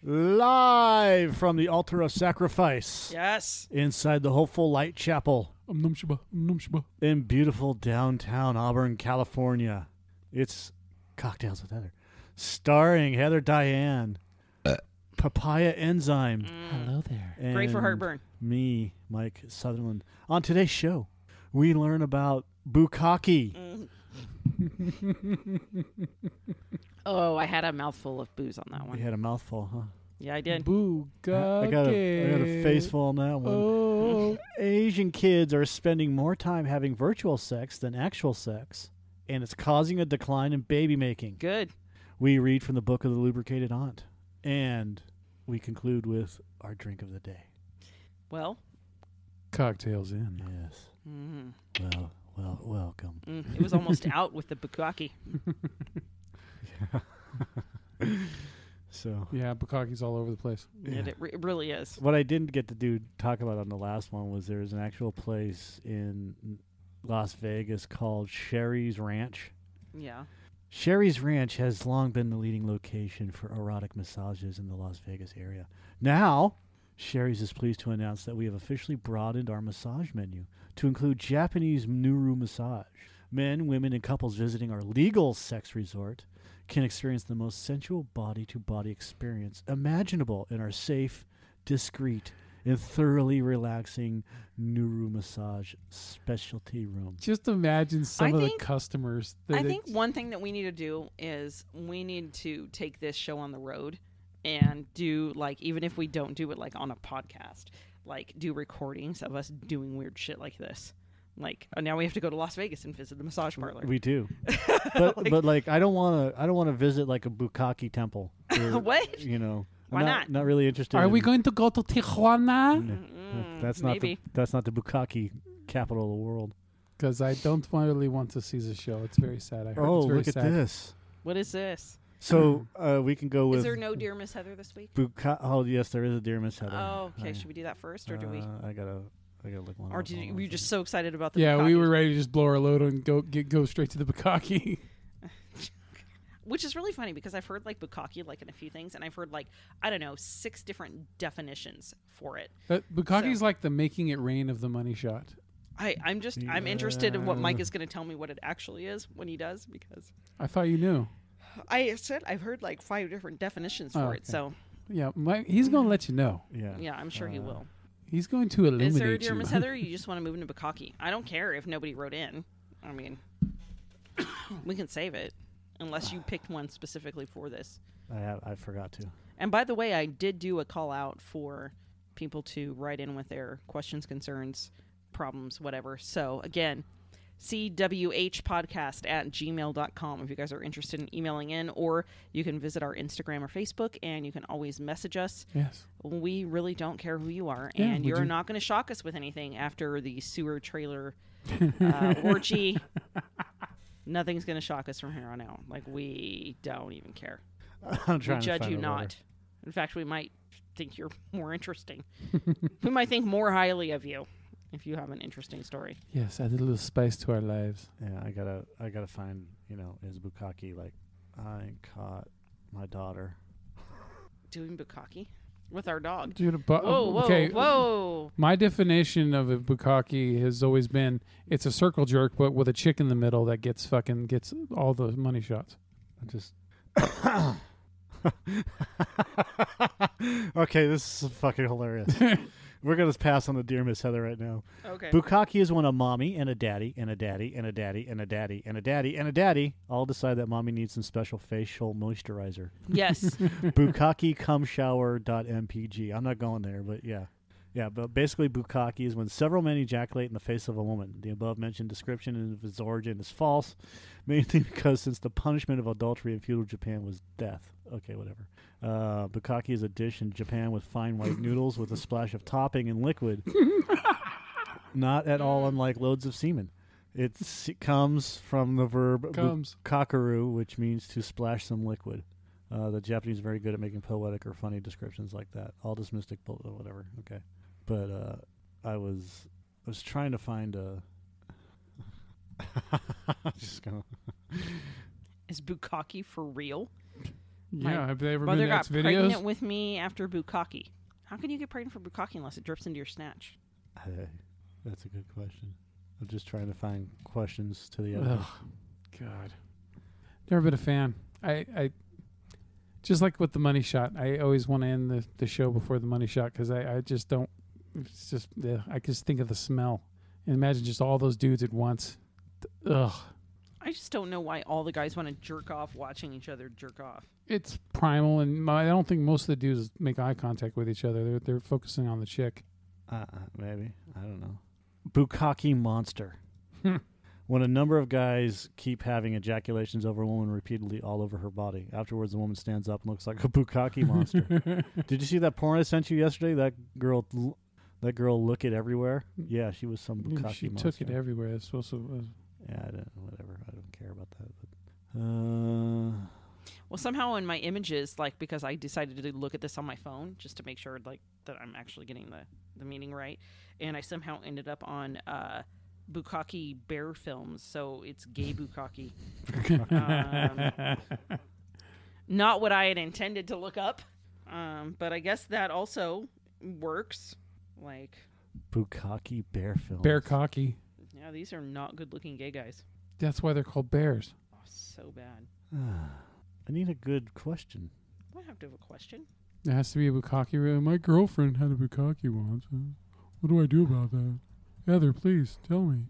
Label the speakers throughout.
Speaker 1: Live from the altar of sacrifice.
Speaker 2: Yes.
Speaker 1: Inside the Hopeful Light Chapel.
Speaker 3: Num shaba.
Speaker 1: In beautiful downtown Auburn, California. It's Cocktails with Heather. Starring Heather Diane. Papaya Enzyme.
Speaker 3: Hello there.
Speaker 2: Great for
Speaker 1: and
Speaker 2: heartburn.
Speaker 1: Me, Mike Sutherland. On today's show, we learn about bukkake.
Speaker 2: Oh, I had a mouthful of booze on that one.
Speaker 1: We had a mouthful, huh?
Speaker 2: Yeah, I did.
Speaker 3: Bukkake.
Speaker 1: I got a face full on that one.
Speaker 3: Oh.
Speaker 1: Asian kids are spending more time having virtual sex than actual sex, and it's causing a decline in baby making.
Speaker 2: Good.
Speaker 1: We read from the Book of the Lubricated Aunt, and we conclude with our drink of the day.
Speaker 2: Well.
Speaker 3: Cocktails in.
Speaker 1: Yes.
Speaker 2: Mm.
Speaker 1: Well, welcome.
Speaker 2: It was almost out with the bukkake.
Speaker 1: So
Speaker 3: Yeah, bukkake's all over the place.
Speaker 1: Yeah.
Speaker 2: It really is.
Speaker 1: what I didn't get to talk about on the last one was there's an actual place in Las Vegas called Sherry's Ranch.
Speaker 2: Yeah.
Speaker 1: Sherry's Ranch has long been the leading location for erotic massages in the Las Vegas area. Now, Sherry's is pleased to announce that we have officially broadened our massage menu to include Japanese Nuru massage. Men, women, and couples visiting our legal sex resort can experience the most sensual body-to-body experience imaginable in our safe, discreet, and thoroughly relaxing Nuru massage specialty room.
Speaker 3: Just imagine some
Speaker 2: I
Speaker 3: of
Speaker 2: think-
Speaker 3: the customers.
Speaker 2: I think one thing that we need to do is we need to take this show on the road and do, like, even if we don't do it, like, on a podcast, like, do recordings of us doing weird shit like this. Like, now we have to go to Las Vegas and visit the massage parlor.
Speaker 1: We do, but like I don't want to visit like a bukkake temple. Or,
Speaker 2: What?
Speaker 1: You know,
Speaker 2: Why
Speaker 1: I'm
Speaker 2: not?
Speaker 1: Not really interested.
Speaker 3: Are we
Speaker 1: in-
Speaker 3: going to go to Tijuana?
Speaker 1: That's
Speaker 2: maybe.
Speaker 1: That's not the bukkake capital of the world.
Speaker 3: Because I don't really want to see the show. It's very sad. I heard
Speaker 1: Oh,
Speaker 3: it's very
Speaker 1: look at
Speaker 3: sad.
Speaker 1: this.
Speaker 2: What is this?
Speaker 1: So we can go with.
Speaker 2: Is there no Dear Miss Heather this week?
Speaker 1: Oh yes, there is a Dear Miss Heather.
Speaker 2: Oh, okay. Should we do that first, or do we?
Speaker 1: I gotta look one.
Speaker 2: Or
Speaker 1: up.
Speaker 2: did
Speaker 1: Hold
Speaker 2: you,
Speaker 1: on
Speaker 2: were
Speaker 1: a
Speaker 2: you just
Speaker 1: second.
Speaker 2: so excited about the
Speaker 3: Yeah, we
Speaker 2: bukkake?
Speaker 3: were ready to just blow our load and go straight to the bukkake.
Speaker 2: Which is really funny because I've heard like bukkake like in a few things, and I've heard like, I don't know, 6 different definitions for it.
Speaker 3: Bukkake's
Speaker 2: So-
Speaker 3: like the making it rain of the money shot.
Speaker 2: I'm interested in what Mike is going to tell me what it actually is when he does, because
Speaker 3: I thought you knew.
Speaker 2: I said I've heard like 5 different definitions for
Speaker 3: Oh,
Speaker 2: it.
Speaker 3: okay.
Speaker 2: So
Speaker 3: Yeah, he's going to let you know.
Speaker 1: Yeah.
Speaker 2: yeah, I'm sure he will.
Speaker 3: He's going to illuminate
Speaker 2: Is there a Dear
Speaker 3: you.
Speaker 2: Miss Heather? Or you just want to move into bukkake? I don't care if nobody wrote in. I mean, we can save it unless you picked one specifically for this.
Speaker 1: I forgot to.
Speaker 2: And by the way, I did do a call out for people to write in with their questions, concerns, problems, whatever. So again, cwhpodcast@gmail.com if you guys are interested in emailing in, or you can visit our Instagram or Facebook, and you can always message us.
Speaker 3: Yes.
Speaker 2: We really don't care who you are,
Speaker 3: Yeah,
Speaker 2: and
Speaker 3: would
Speaker 2: you're
Speaker 3: you-
Speaker 2: not going to shock us with anything after the sewer trailer orgy. Nothing's going to shock us from here on out. Like, we don't even care.
Speaker 1: I'm
Speaker 2: We
Speaker 1: trying to
Speaker 2: judge
Speaker 1: find
Speaker 2: you
Speaker 1: a
Speaker 2: not.
Speaker 1: letter.
Speaker 2: In fact, we might think you're more interesting. We might think more highly of you if you have an interesting story.
Speaker 3: Yes, add a little spice to our lives.
Speaker 1: Yeah, I gotta find. Is bukkake like I caught my daughter.
Speaker 2: Doing bukkake with our dog.
Speaker 3: Dude,
Speaker 2: Whoa,
Speaker 3: okay.
Speaker 2: whoa.
Speaker 3: My definition of a bukkake has always been it's a circle jerk, but with a chick in the middle that gets all the money shots.
Speaker 1: I just. Okay, this is fucking hilarious. We're gonna pass on the Dear Miss Heather right now.
Speaker 2: Okay.
Speaker 1: Bukkake is when a mommy and a daddy and a daddy and a daddy and a daddy and a daddy and a daddy all decide that mommy needs some special facial moisturizer.
Speaker 2: Yes.
Speaker 1: Bukkakecumshower.mpg. I'm not going there, but yeah. Yeah, but basically bukkake is when several men ejaculate in the face of a woman. The above-mentioned description of its origin is false, mainly because since the punishment of adultery in feudal Japan was death. Okay, whatever. Bukkake is a dish in Japan with fine white noodles with a splash of topping and liquid. Not at all unlike loads of semen. It comes from the verb kakaru, which means to splash some liquid. The Japanese are very good at making poetic or funny descriptions like that. All this mystic, whatever. Okay, but I was trying to find a. Just gonna.
Speaker 2: Is bukkake for real?
Speaker 3: Yeah, have they ever
Speaker 2: Brother
Speaker 3: been to
Speaker 2: got
Speaker 3: X videos?
Speaker 2: pregnant with me after bukkake. How can you get pregnant from bukkake unless it drips into your snatch?
Speaker 1: That's a good question. I'm just trying to find questions to the other.
Speaker 3: Ugh, God, never been a fan. I just like with the money shot. I always want to end the show before the money shot because I just don't. It's just I just think of the smell. And imagine just all those dudes at once. Ugh.
Speaker 2: I just don't know why all the guys want to jerk off watching each other jerk off.
Speaker 3: It's primal, and I don't think most of the dudes make eye contact with each other. They're focusing on the chick.
Speaker 1: Maybe. I don't know. Bukkake monster. When a number of guys keep having ejaculations over a woman repeatedly all over her body. Afterwards, the woman stands up and looks like a bukkake monster. Did you see that porn I sent you yesterday? That girl look it everywhere. Yeah, she was some bukkake
Speaker 3: She
Speaker 1: monster.
Speaker 3: took it everywhere. It's supposed to.
Speaker 1: Yeah, whatever. I don't care about that. But,
Speaker 2: Well, somehow in my images, like because I decided to look at this on my phone just to make sure like that I'm actually getting the meaning right, and I somehow ended up on bukkake bear films, so it's gay bukkake. Not what I had intended to look up, but I guess that also works. Like
Speaker 1: bukkake bear film.
Speaker 3: Bear cocky.
Speaker 2: yeah, these are not good-looking gay guys.
Speaker 3: That's why they're called bears.
Speaker 2: Oh, so bad.
Speaker 1: I need a good question.
Speaker 2: I have to have a question.
Speaker 3: There has to be a bukkake. My girlfriend had a bukkake once. What do I do about that? Heather, please tell me.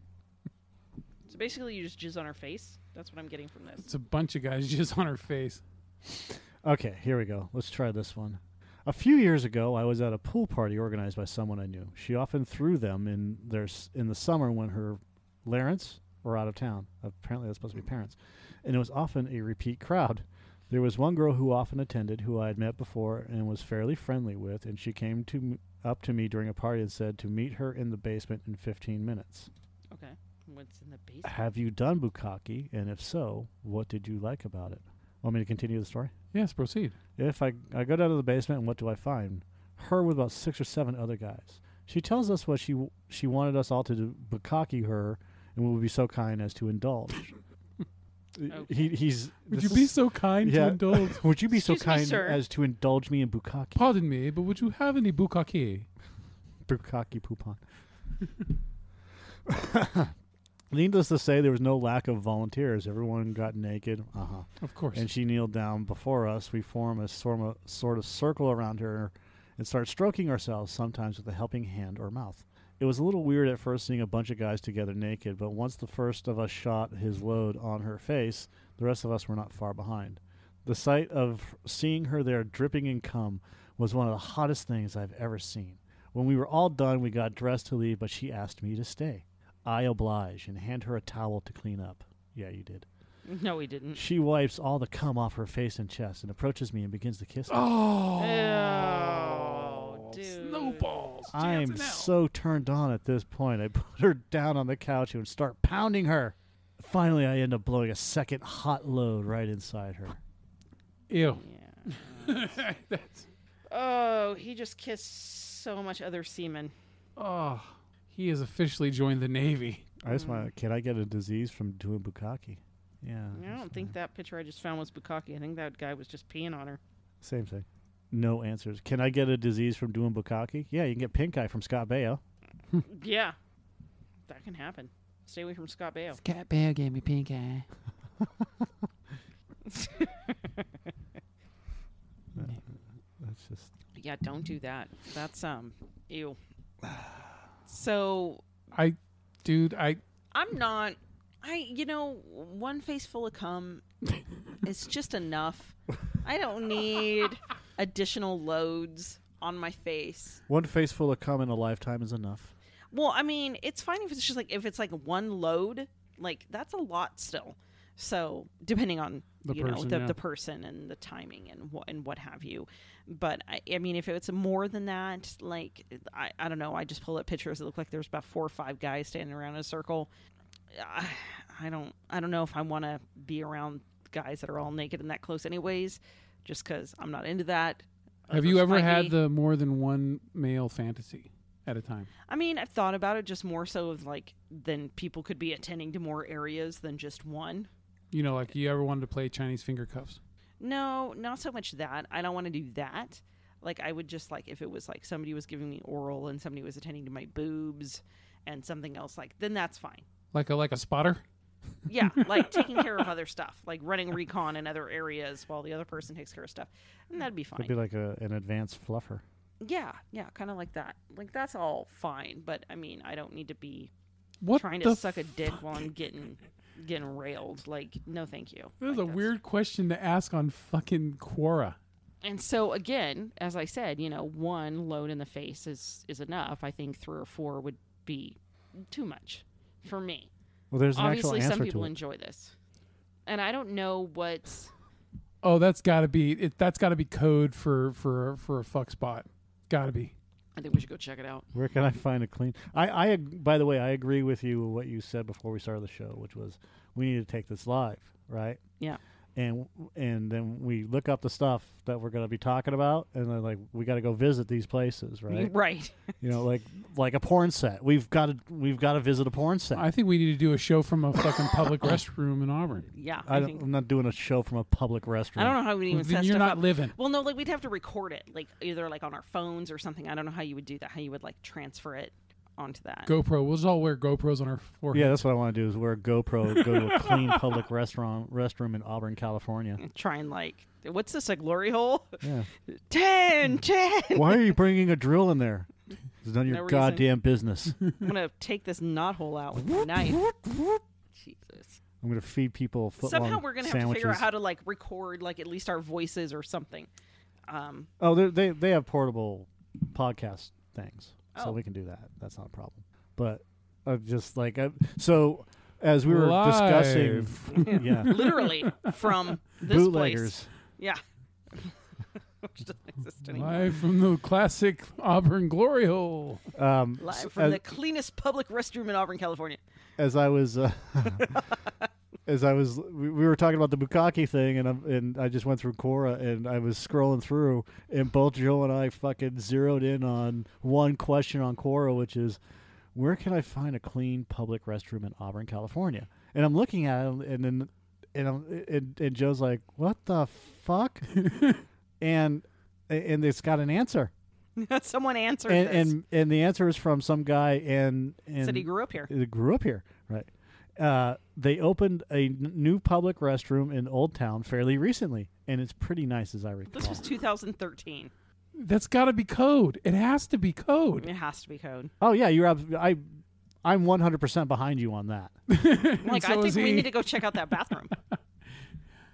Speaker 2: So basically, you just jizz on her face. That's what I'm getting from this.
Speaker 3: It's a bunch of guys just on her face.
Speaker 1: Okay, here we go. Let's try this one. A few years ago, I was at a pool party organized by someone I knew. She often threw them in the summer when her parents were out of town. Apparently, that's supposed to be parents. And it was often a repeat crowd. There was one girl who often attended, who I had met before and was fairly friendly with, and she came up to me during a party and said to meet her in the basement in 15 minutes.
Speaker 2: Okay. What's in the basement?
Speaker 1: Have you done bukkake? And if so, what did you like about it? Want me to continue the story?
Speaker 3: Yes, proceed.
Speaker 1: If I go down to the basement, and what do I find? Her with about 6 or 7 other guys. She tells us what she wanted us all to do, bukkake her, and would be so kind as to indulge.
Speaker 2: Okay.
Speaker 3: Would you be so kind to indulge?
Speaker 1: Would you be so
Speaker 2: Excuse me,
Speaker 1: kind
Speaker 2: sir.
Speaker 1: as to indulge me in bukkake?
Speaker 3: Pardon me, but would you have any bukkake?
Speaker 1: Bukkake poupon. Needless to say, there was no lack of volunteers. Everyone got naked.
Speaker 3: Of course.
Speaker 1: And she kneeled down before us. We form a sort of circle around her and start stroking ourselves, sometimes with a helping hand or mouth. It was a little weird at first seeing a bunch of guys together naked, but once the first of us shot his load on her face, the rest of us were not far behind. The sight of seeing her there dripping in cum was one of the hottest things I've ever seen. When we were all done, we got dressed to leave, but she asked me to stay. I oblige and hand her a towel to clean up. Yeah, you did.
Speaker 2: No, we didn't.
Speaker 1: She wipes all the cum off her face and chest and approaches me and begins to kiss me.
Speaker 2: Oh, dude.
Speaker 3: Snowballs.
Speaker 1: I'm
Speaker 3: Jansen out.
Speaker 1: so turned on at this point. I put her down on the couch and start pounding her. Finally, I end up blowing a second hot load right inside her.
Speaker 3: Ew.
Speaker 2: Yeah.
Speaker 3: That's.
Speaker 2: Oh, he just kissed so much other semen.
Speaker 3: Oh, he has officially joined the Navy.
Speaker 1: I just want. Can I get a disease from doing bukkake? Yeah.
Speaker 2: I don't think that picture I just found was bukkake. I think that guy was just peeing on her.
Speaker 1: Same thing. No answers. Can I get a disease from doing bukkake? Yeah, you can get pink eye from Scott Baio.
Speaker 2: Yeah, that can happen. Stay away from Scott Baio.
Speaker 3: Scott Baio gave me pink eye.
Speaker 1: That's just.
Speaker 2: Yeah, don't do that. That's ew. So
Speaker 3: Dude,
Speaker 2: I'm not. One face full of cum is just enough. I don't need additional loads on my face.
Speaker 1: One face full of cum in a lifetime is enough.
Speaker 2: Well, I mean, it's fine if it's just if it's one load, that's a lot still. So depending on
Speaker 3: The person, yeah.
Speaker 2: the person and the timing and what have you. But I mean, if it's more than that, I don't know. I just pulled up pictures. It looked like there's about 4 or 5 guys standing around in a circle. I don't know if I want to be around guys that are all naked and that close, anyways. Just because I'm not into that.
Speaker 3: have you
Speaker 2: Others
Speaker 3: ever
Speaker 2: might
Speaker 3: had
Speaker 2: be.
Speaker 3: the more than one male fantasy at a time?
Speaker 2: I mean, I've thought about it just more so of then people could be attending to more areas than just one.
Speaker 3: You know, like you ever wanted to play Chinese finger cuffs?
Speaker 2: No, not so much that. I don't want to do that. Like, I would just, like, if it was, like, somebody was giving me oral and somebody was attending to my boobs and something else, like, then that's fine.
Speaker 3: Like a spotter?
Speaker 2: Yeah, like, taking care of other stuff. Like, running recon in other areas while the other person takes care of stuff. And that'd be fine.
Speaker 1: It'd be like an advanced fluffer.
Speaker 2: Yeah, kind of like that. Like, that's all fine. But, I mean, I don't need to be
Speaker 3: What
Speaker 2: trying
Speaker 3: the
Speaker 2: to suck a dick while I'm getting railed. Like, no thank you.
Speaker 3: That was
Speaker 2: Like,
Speaker 3: a
Speaker 2: that's-
Speaker 3: weird question to ask on fucking Quora.
Speaker 2: And so again, as I said, one load in the face is enough. I think 3 or 4 would be too much for me.
Speaker 1: Well, there's an
Speaker 2: Obviously,
Speaker 1: actual
Speaker 2: some
Speaker 1: answer
Speaker 2: people
Speaker 1: to it.
Speaker 2: enjoy this, and I don't know what's.
Speaker 3: Oh, that's got to be That's got to be code for a fuck spot. Got to be.
Speaker 2: I think we should go check it out.
Speaker 1: Where can I find a clean? I by the way, I agree with you what you said before we started the show, which was we need to take this live, right?
Speaker 2: Yeah.
Speaker 1: And then we look up the stuff that we're going to be talking about, and then like we got to go visit these places, right?
Speaker 2: Right.
Speaker 1: like a porn set. We've got to visit a porn set.
Speaker 3: I think we need to do a show from a fucking public restroom in Auburn.
Speaker 2: Yeah.
Speaker 1: I'm not doing a show from a public restroom.
Speaker 2: I don't know how we even
Speaker 3: Then
Speaker 2: set
Speaker 3: you're
Speaker 2: stuff
Speaker 3: not
Speaker 2: up.
Speaker 3: living.
Speaker 2: Well, no, like we'd have to record it, like either like on our phones or something. I don't know how you would do that. How you would like transfer it onto that.
Speaker 3: GoPro. We'll just all wear GoPros on our forehead.
Speaker 1: Yeah, that's what I want to do is wear a GoPro, go to a clean public restroom in Auburn, California.
Speaker 2: Try and like, what's this, a glory hole?
Speaker 1: Yeah.
Speaker 2: 10.
Speaker 1: Why are you bringing a drill in there? It's none of your
Speaker 2: No reason.
Speaker 1: goddamn business.
Speaker 2: I'm gonna take this knot hole out with a knife. Jesus.
Speaker 1: I'm going to feed people footlong
Speaker 2: Somehow we're gonna have to figure out
Speaker 1: sandwiches.
Speaker 2: how to like record like at least our voices or something.
Speaker 1: Oh, they have portable podcast things, so
Speaker 2: Oh.
Speaker 1: we can do that. That's not a problem. But just like so, as we were
Speaker 3: Live.
Speaker 1: discussing, yeah,
Speaker 2: Literally from this
Speaker 1: bootleggers.
Speaker 2: place. Yeah. Which doesn't exist anymore.
Speaker 3: Live from the classic Auburn glory hole.
Speaker 2: Live from
Speaker 1: as,
Speaker 2: the cleanest public restroom in Auburn, California.
Speaker 1: as I was. We were talking about the bukkake thing, and I just went through Quora, and I was scrolling through, and both Joe and I fucking zeroed in on one question on Quora, which is, where can I find a clean public restroom in Auburn, California? And I'm looking at it, and Joe's like, what the fuck? and it's got an answer,
Speaker 2: Someone answered this.
Speaker 1: and the answer is from some guy, and
Speaker 2: Said he grew up here.
Speaker 1: It grew up here, right? They opened a new public restroom in Old Town fairly recently, and it's pretty nice, as I recall.
Speaker 2: This was 2013.
Speaker 3: That's got to be code. It has to be code.
Speaker 2: It has to be code.
Speaker 1: Oh yeah, you're I'm 100% behind you on that.
Speaker 2: Like,
Speaker 3: so
Speaker 2: I think
Speaker 3: is
Speaker 2: we
Speaker 3: he.
Speaker 2: need to go check out that bathroom.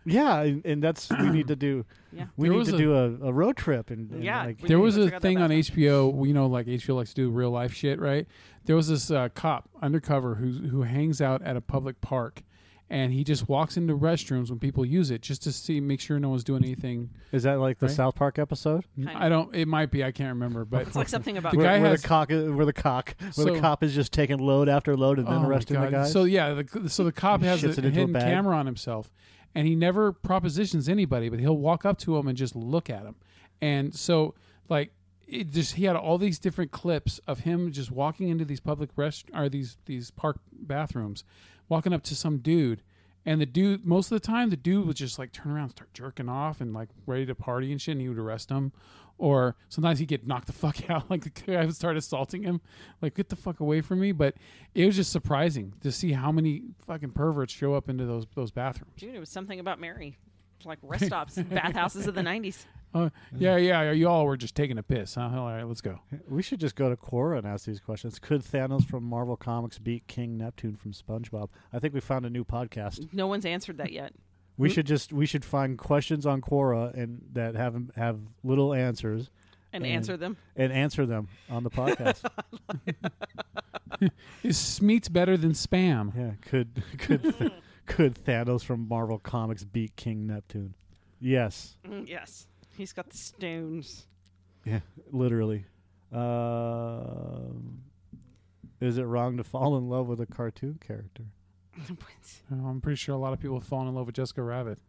Speaker 1: Yeah, and that's we need to do.
Speaker 2: Yeah.
Speaker 1: We
Speaker 3: There
Speaker 1: need
Speaker 3: was
Speaker 1: to
Speaker 3: a-
Speaker 1: do a road trip and
Speaker 2: Yeah,
Speaker 1: like,
Speaker 2: we
Speaker 3: There
Speaker 2: need
Speaker 3: was
Speaker 2: to
Speaker 3: a
Speaker 2: check out that
Speaker 3: thing on
Speaker 2: bathroom.
Speaker 3: HBO. Like HBO likes to do real life shit, right? There was this cop undercover who hangs out at a public park, and he just walks into restrooms when people use it just to make sure no one's doing anything.
Speaker 1: is that like the
Speaker 3: Right?
Speaker 1: South Park episode?
Speaker 2: Kind
Speaker 3: I don't. It might be. I can't remember. But
Speaker 2: It's like something about
Speaker 3: The guy
Speaker 1: where
Speaker 3: has-
Speaker 1: the cop is just taking load after load and then
Speaker 3: oh my
Speaker 1: arresting the
Speaker 3: God.
Speaker 1: guys.
Speaker 3: So yeah, the cop
Speaker 1: He
Speaker 3: has a
Speaker 1: shits it into a
Speaker 3: hidden
Speaker 1: bag.
Speaker 3: camera on himself, and he never propositions anybody, but he'll walk up to him and just look at him. And so like he had all these different clips of him just walking into these public these park bathrooms, walking up to some dude. And the dude, most of the time, the dude would just like turn around and start jerking off and like ready to party and shit, and he would arrest him. Or sometimes he'd get knocked the fuck out. Like the guy would start assaulting him. Like, get the fuck away from me. But it was just surprising to see how many fucking perverts show up into those bathrooms.
Speaker 2: Dude, it was something about Mary. It's like rest stops, bathhouses of the 90s.
Speaker 3: Yeah. You all were just taking a piss, huh? All right, let's go.
Speaker 1: we should just go to Quora and ask these questions. Could Thanos from Marvel Comics beat King Neptune from SpongeBob? I think we found a new podcast.
Speaker 2: No one's answered that yet.
Speaker 1: We should find questions on Quora and that have little answers
Speaker 2: And answer them.
Speaker 1: and answer them on the podcast.
Speaker 3: Is Smeets better than Spam?
Speaker 1: Yeah, could Thanos from Marvel Comics beat King Neptune? Yes,
Speaker 2: Yes. He's got the stones.
Speaker 1: yeah, literally. Is it wrong to fall in love with a cartoon character?
Speaker 3: I'm pretty sure a lot of people have fallen in love with Jessica Rabbit.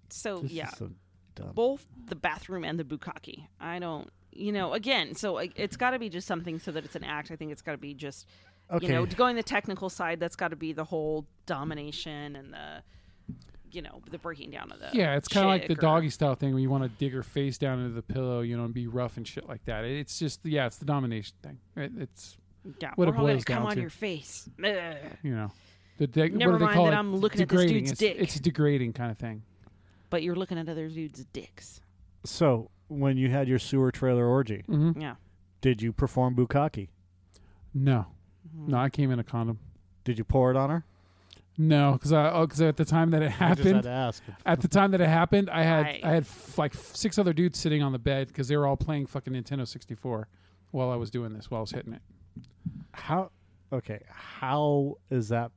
Speaker 2: So,
Speaker 1: This
Speaker 2: yeah.
Speaker 1: is so dumb.
Speaker 2: Both the bathroom and the bukkake. I don't, again, so it's got to be just something so that it's an act. I think it's got to be just,
Speaker 1: Okay.
Speaker 2: going the technical side, that's got to be the whole domination and the breaking down of the
Speaker 3: Yeah, it's kind of like the
Speaker 2: chick or-
Speaker 3: doggy style thing where you want to dig her face down into the pillow, and be rough and shit like that. It's just, it's the domination thing. It's,
Speaker 2: Yeah,
Speaker 3: what it
Speaker 2: we're all gonna
Speaker 3: boils
Speaker 2: come
Speaker 3: down
Speaker 2: on
Speaker 3: to.
Speaker 2: your face. Ugh.
Speaker 3: the
Speaker 2: Never
Speaker 3: what do they
Speaker 2: mind
Speaker 3: call
Speaker 2: that
Speaker 3: it?
Speaker 2: I'm looking at this
Speaker 3: Degrading.
Speaker 2: dude's
Speaker 3: It's,
Speaker 2: dick.
Speaker 3: it's a degrading kind of thing.
Speaker 2: But you're looking at other dudes' dicks.
Speaker 1: So when you had your sewer trailer orgy,
Speaker 3: Mm-hmm.
Speaker 2: Yeah.
Speaker 1: did you perform bukkake?
Speaker 3: No,
Speaker 2: Mm-hmm.
Speaker 3: no, I came in a condom.
Speaker 1: Did you pour it on her?
Speaker 3: No, because at the time that it
Speaker 1: I just had
Speaker 3: happened,
Speaker 1: to ask.
Speaker 3: at the time that it happened, I had
Speaker 2: Right.
Speaker 3: like 6 other dudes sitting on the bed because they were all playing fucking Nintendo 64 while I was doing this, while I was hitting it.
Speaker 1: How? Okay, how is that?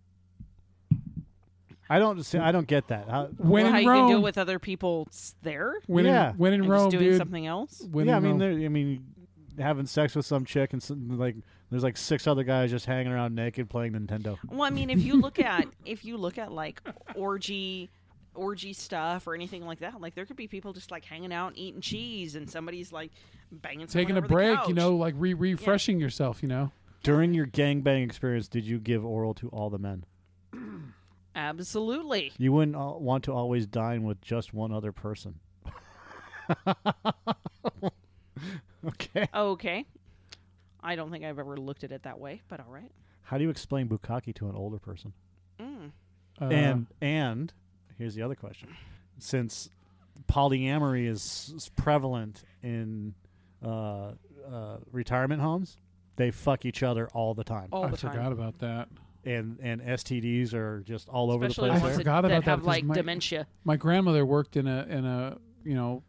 Speaker 1: I don't get that. How,
Speaker 3: When
Speaker 2: how
Speaker 3: in
Speaker 2: you can do it
Speaker 3: Rome,
Speaker 2: with other people there?
Speaker 3: when
Speaker 1: Yeah.
Speaker 3: in
Speaker 2: And
Speaker 3: Rome,
Speaker 2: just doing
Speaker 3: dude.
Speaker 2: something else?
Speaker 3: When
Speaker 1: yeah, I
Speaker 3: in
Speaker 1: mean,
Speaker 3: Rome.
Speaker 1: having sex with some chick and there's like 6 other guys just hanging around naked playing Nintendo.
Speaker 2: Well, I mean, if you look at like orgy stuff or anything like that, like there could be people just like hanging out and eating cheese, and somebody's like banging,
Speaker 3: taking
Speaker 2: someone
Speaker 3: a
Speaker 2: over the
Speaker 3: break,
Speaker 2: couch.
Speaker 3: like refreshing yourself,
Speaker 1: During your gangbang experience, did you give oral to all the men?
Speaker 2: Absolutely.
Speaker 1: You wouldn't want to always dine with just one other person. Okay.
Speaker 2: Okay. I don't think I've ever looked at it that way, but all right.
Speaker 1: How do you explain bukkake to an older person?
Speaker 2: Mm.
Speaker 1: And here's the other question: since polyamory is prevalent in retirement homes, they fuck each other all the time,
Speaker 2: All
Speaker 3: I
Speaker 2: the time.
Speaker 3: forgot about that.
Speaker 1: and STDs are just all over
Speaker 2: Especially
Speaker 1: the place.
Speaker 2: the ones
Speaker 3: I forgot
Speaker 2: that
Speaker 3: about that
Speaker 2: have
Speaker 3: because
Speaker 2: like
Speaker 3: my-
Speaker 2: dementia.
Speaker 3: My grandmother worked in a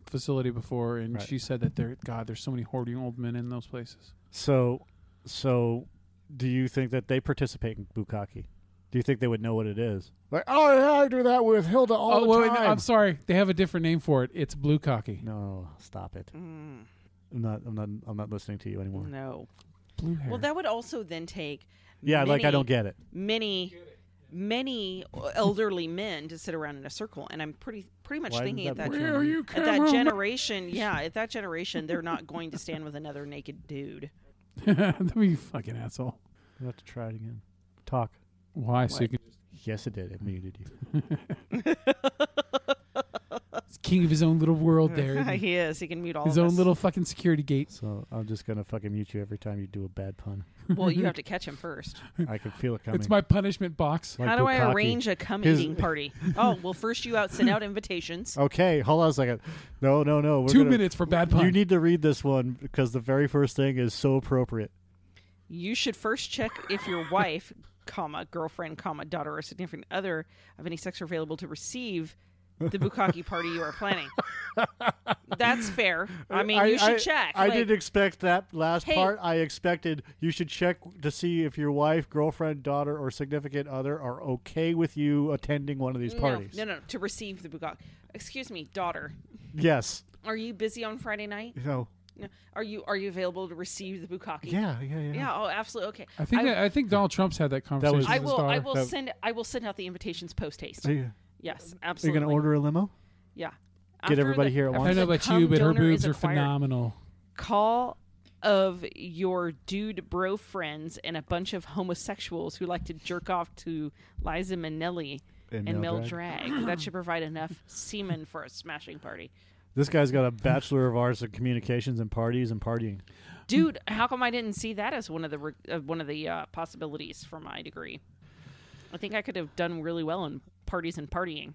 Speaker 3: facility before, and
Speaker 1: Right.
Speaker 3: she said that there's so many hoarding old men in those places.
Speaker 1: So, do you think that they participate in bukkake? Do you think they would know what it is? Like, oh yeah, I do that with Hilda all the
Speaker 3: wait,
Speaker 1: time.
Speaker 3: no, I'm sorry. They have a different name for it. It's blue cocky.
Speaker 1: No, stop it.
Speaker 2: Mm,
Speaker 1: I'm not listening to you anymore.
Speaker 2: no.
Speaker 3: Blue hair.
Speaker 2: Well, that would also then take
Speaker 1: Yeah,
Speaker 2: many,
Speaker 1: like I don't get it.
Speaker 2: many elderly men to sit around in a circle, and I'm pretty much
Speaker 1: Why
Speaker 2: thinking
Speaker 1: did
Speaker 2: at
Speaker 1: that
Speaker 2: that
Speaker 1: work?
Speaker 3: Where are you,
Speaker 2: at
Speaker 3: Cameron?
Speaker 2: that generation, they're not going to stand with another naked dude.
Speaker 3: That'd be a fucking asshole.
Speaker 1: You have to try it again. Talk.
Speaker 3: Why? So you can
Speaker 1: Yes, it did. It muted you.
Speaker 3: He's king of his own little world there. isn't he?
Speaker 2: He is. He can mute all
Speaker 3: His
Speaker 2: of
Speaker 3: own
Speaker 2: us.
Speaker 3: little fucking security gate.
Speaker 1: So I'm just gonna fucking mute you every time you do a bad pun.
Speaker 2: Well, you have to catch him first.
Speaker 1: I can feel it coming.
Speaker 3: It's my punishment box.
Speaker 1: Like
Speaker 2: How do I
Speaker 1: bukkake.
Speaker 2: arrange a cum
Speaker 1: His-
Speaker 2: eating party? Oh, well, first you send out invitations.
Speaker 1: Okay, hold on a second. No. We're
Speaker 3: 2
Speaker 1: gonna-
Speaker 3: minutes for bad pun.
Speaker 1: You need to read this one because the very first thing is so appropriate.
Speaker 2: You should first check if your wife, girlfriend, daughter, or significant other of any sex are available to receive the bukkake party you are planning. That's fair. I mean, you should check.
Speaker 1: I
Speaker 2: Like,
Speaker 1: didn't expect that last
Speaker 2: Hey.
Speaker 1: part. I expected you should check to see if your wife, girlfriend, daughter, or significant other are okay with you attending one of these parties.
Speaker 2: No, to receive the bukkake. Excuse me, daughter.
Speaker 1: Yes.
Speaker 2: Are you busy on Friday night?
Speaker 1: No.
Speaker 2: No. Are you available to receive the bukkake?
Speaker 1: Yeah.
Speaker 2: Yeah. Oh, absolutely. Okay.
Speaker 3: I think Donald Trump's had that conversation
Speaker 1: was-
Speaker 3: with
Speaker 2: I
Speaker 3: his
Speaker 2: will.
Speaker 3: daughter.
Speaker 2: I will send out the invitations post haste.
Speaker 1: Are you
Speaker 2: Yes, absolutely.
Speaker 1: going to order a limo?
Speaker 2: Yeah.
Speaker 1: Get everybody here at
Speaker 2: after
Speaker 1: once?
Speaker 3: I don't know
Speaker 2: the
Speaker 3: about
Speaker 2: cum
Speaker 3: you, but her
Speaker 2: donor is
Speaker 3: boobs are
Speaker 2: acquired,
Speaker 3: phenomenal.
Speaker 2: Call of your dude bro friends and a bunch of homosexuals who like to jerk off to Liza Minnelli and Mel Drag. That should provide enough semen for a smashing party.
Speaker 1: This guy's got a Bachelor of Arts in Communications and Parties and Partying.
Speaker 2: Dude, how come I didn't see that as one of the possibilities for my degree? I think I could have done really well in parties and partying.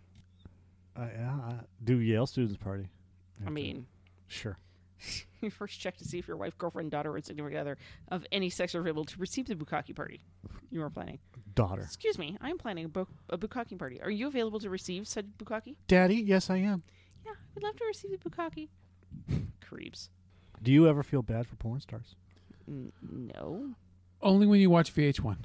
Speaker 1: Do Yale students party?
Speaker 2: I mean,
Speaker 1: Sure.
Speaker 2: you first check to see if your wife, girlfriend, daughter, or significant other of any sex are available to receive the bukkake party you are planning.
Speaker 1: Daughter.
Speaker 2: Excuse me, I am planning a bukkake party. Are you available to receive said bukkake?
Speaker 1: Daddy, yes, I am.
Speaker 2: Yeah, I'd love to receive the bukkake. Creeps.
Speaker 1: Do you ever feel bad for porn stars?
Speaker 2: No.
Speaker 3: Only when you watch VH1.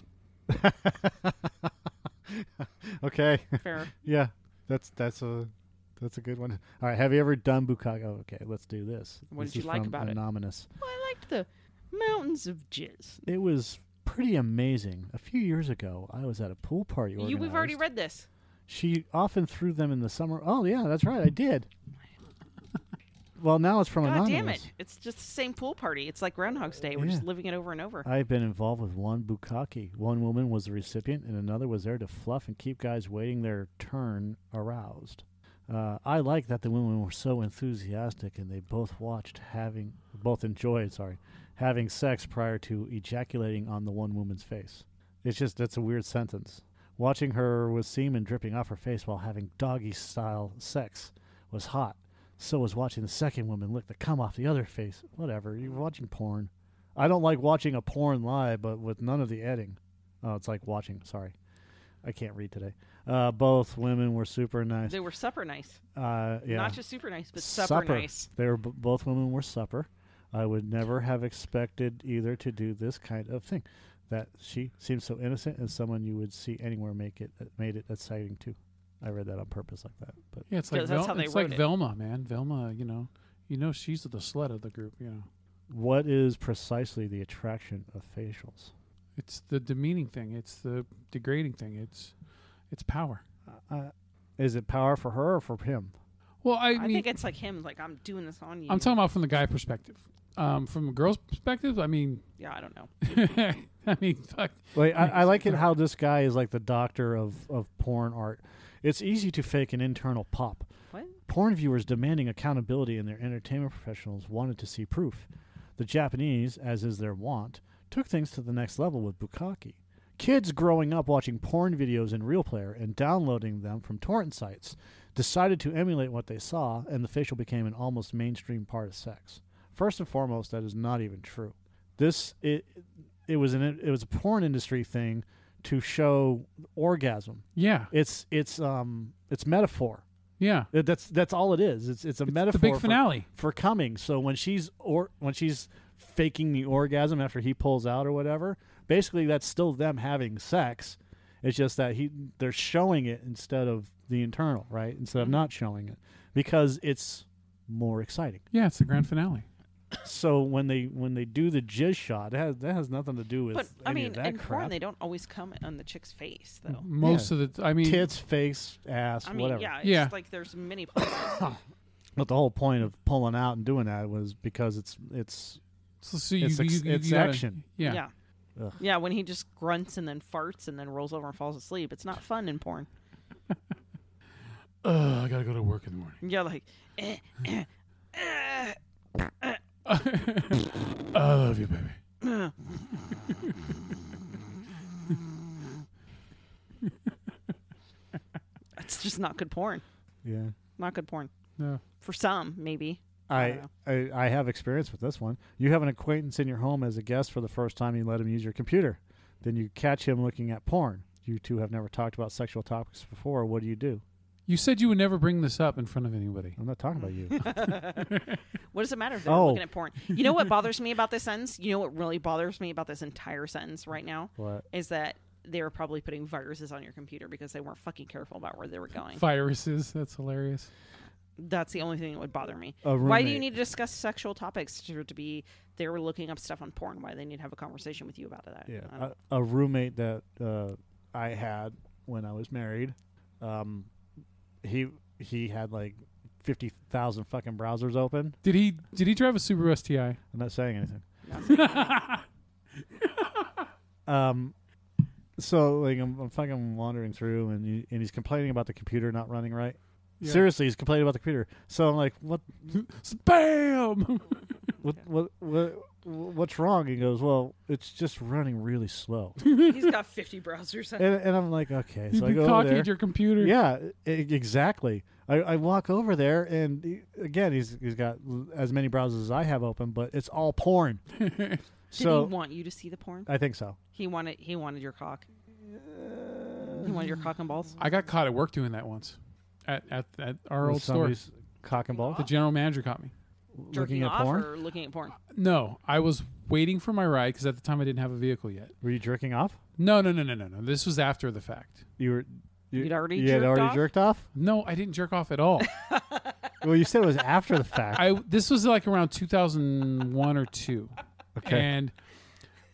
Speaker 1: Okay.
Speaker 2: Fair.
Speaker 1: Yeah. That's a good one. All right. Have you ever done bukkake? Oh, okay. Let's do this.
Speaker 2: What
Speaker 1: This
Speaker 2: did you
Speaker 1: is
Speaker 2: like
Speaker 1: from
Speaker 2: about it?
Speaker 1: Anonymous.
Speaker 2: Well, I liked the mountains of jizz.
Speaker 1: It was pretty amazing. A few years ago, I was at a pool party.
Speaker 2: We've already
Speaker 1: organized.
Speaker 2: read this.
Speaker 1: She often threw them in the summer. Oh, yeah, that's right. I did. Well, now it's from
Speaker 2: God
Speaker 1: Anonymous.
Speaker 2: damn it! It's just the same pool party. It's like Groundhog's Day. We're just
Speaker 1: Yeah.
Speaker 2: living it over and over.
Speaker 1: I've been involved with one bukkake. One woman was the recipient, and another was there to fluff and keep guys waiting their turn aroused. I like that the women were so enthusiastic, and they both enjoyed having sex prior to ejaculating on the one woman's face. It's just that's a weird sentence. Watching her with semen dripping off her face while having doggy-style sex was hot. So was watching the second woman lick the cum off the other face. Whatever, you're watching porn. I don't like watching a porn live, but with none of the editing. Oh, it's like watching. Sorry, I can't read today. Both women were super nice.
Speaker 2: They were super nice.
Speaker 1: Yeah,
Speaker 2: Not just super nice, but supper nice.
Speaker 1: They were both women were supper. I would never have expected either to do this kind of thing. That she seems so innocent and someone you would see anywhere made it exciting too. I read that on purpose like that. But
Speaker 3: Yeah, it's like
Speaker 2: Because that's how they
Speaker 3: it's like
Speaker 2: wrote it.
Speaker 3: Velma, man. Velma, you know, she's the slut of the group. You know,
Speaker 1: what is precisely the attraction of facials?
Speaker 3: it's the demeaning thing. It's the degrading thing. It's power.
Speaker 1: Is it power for her or for him?
Speaker 3: Well, I
Speaker 2: I
Speaker 3: mean,
Speaker 2: think it's like him. Like, I'm doing this on you.
Speaker 3: I'm talking about from the guy perspective. From a girl's perspective, I mean,
Speaker 2: Yeah, I don't know.
Speaker 3: I mean, fuck.
Speaker 1: Wait, I like it how this guy is like the doctor of porn art. It's easy to fake an internal pop.
Speaker 2: What?
Speaker 1: Porn viewers demanding accountability and their entertainment professionals wanted to see proof. The Japanese, as is their wont, took things to the next level with bukkake. Kids growing up watching porn videos in Real Player and downloading them from torrent sites decided to emulate what they saw, and the facial became an almost mainstream part of sex. First and foremost, that is not even true. It was a porn industry thing to show orgasm.
Speaker 3: Yeah,
Speaker 1: It's metaphor.
Speaker 3: yeah.
Speaker 1: That's all it is. It's a metaphor
Speaker 3: The big finale.
Speaker 1: for coming. So when she's faking the orgasm after he pulls out or whatever, basically that's still them having sex. It's just that they're showing it instead of the internal, right? Instead of not showing it because it's more exciting.
Speaker 3: Yeah, it's the grand finale.
Speaker 1: So when they do the jizz shot, that has nothing to do with
Speaker 2: But, I
Speaker 1: any
Speaker 2: mean,
Speaker 1: of that
Speaker 2: in
Speaker 1: crap.
Speaker 2: porn, they don't always come on the chick's face, though.
Speaker 3: Most of the, I mean,
Speaker 1: Tits, face, ass,
Speaker 2: I mean,
Speaker 1: whatever.
Speaker 2: yeah, it's
Speaker 3: Yeah.
Speaker 2: like there's many places.
Speaker 1: But the whole point of pulling out and doing that was because it's
Speaker 3: so
Speaker 1: it's
Speaker 3: gotta-
Speaker 1: action.
Speaker 3: Yeah.
Speaker 2: Yeah.
Speaker 1: Ugh.
Speaker 2: Yeah, when he just grunts and then farts and then rolls over and falls asleep. It's not fun in porn.
Speaker 3: I gotta go to work in the morning.
Speaker 2: Yeah, like,
Speaker 3: I love you, baby.
Speaker 2: it's just not good porn.
Speaker 1: Yeah.
Speaker 2: Not good porn.
Speaker 3: No.
Speaker 2: For some, maybe. I
Speaker 1: I have experience with this one. You have an acquaintance in your home as a guest for the first time. You let him use your computer. Then you catch him looking at porn. You two have never talked about sexual topics before. What do?
Speaker 3: You said you would never bring this up in front of anybody.
Speaker 1: I'm not talking about you.
Speaker 2: What does it matter if they're
Speaker 1: Oh.
Speaker 2: looking at porn? You know what bothers me about this sentence? You know what really bothers me about this entire sentence right now?
Speaker 1: What?
Speaker 2: Is that they were probably putting viruses on your computer because they weren't fucking careful about where they were going.
Speaker 3: Viruses. That's hilarious.
Speaker 2: That's the only thing that would bother me.
Speaker 1: A
Speaker 2: Why do you
Speaker 1: roommate.
Speaker 2: need to discuss sexual topics to be they were looking up stuff on porn? Why do they need to have a conversation with you about that? I
Speaker 1: Yeah,
Speaker 2: don't-
Speaker 1: a roommate that I had when I was married. He had like 50,000 fucking browsers open.
Speaker 3: Did he drive a Subaru STI?
Speaker 1: I'm not saying anything.
Speaker 2: no.
Speaker 1: So like I'm fucking wandering through, and he's complaining about the computer not running right.
Speaker 3: Yeah.
Speaker 1: Seriously, he's complaining about the computer. So I'm like,
Speaker 3: Spam.
Speaker 1: what's wrong? He goes, well, it's just running really slow.
Speaker 2: He's got 50 browsers.
Speaker 1: and I'm like, okay. So I
Speaker 3: You
Speaker 1: go over
Speaker 3: cocky
Speaker 1: there.
Speaker 3: at your computer.
Speaker 1: Yeah, exactly. I walk over there, and again, he's got as many browsers as I have open, but it's all porn.
Speaker 2: Did
Speaker 1: So
Speaker 2: he want you to see the porn?
Speaker 1: I think so.
Speaker 2: He wanted your cock. He wanted your cock and balls.
Speaker 3: I got caught at work doing that once at our old store.
Speaker 1: Somebody's cock and ball.
Speaker 3: The general manager caught me.
Speaker 2: Jerking
Speaker 1: Looking at
Speaker 2: off
Speaker 1: porn.
Speaker 2: or looking at porn?
Speaker 3: No, I was waiting for my ride because at the time I didn't have a vehicle yet.
Speaker 1: Were you jerking off?
Speaker 3: No. This was after the fact.
Speaker 1: You
Speaker 2: You'd already
Speaker 1: you had
Speaker 2: jerked
Speaker 1: already
Speaker 2: off?
Speaker 1: jerked off?
Speaker 3: No, I didn't jerk off at all.
Speaker 1: Well, you said it was after the fact.
Speaker 3: This was like around 2001 or 2.
Speaker 1: Okay.
Speaker 3: And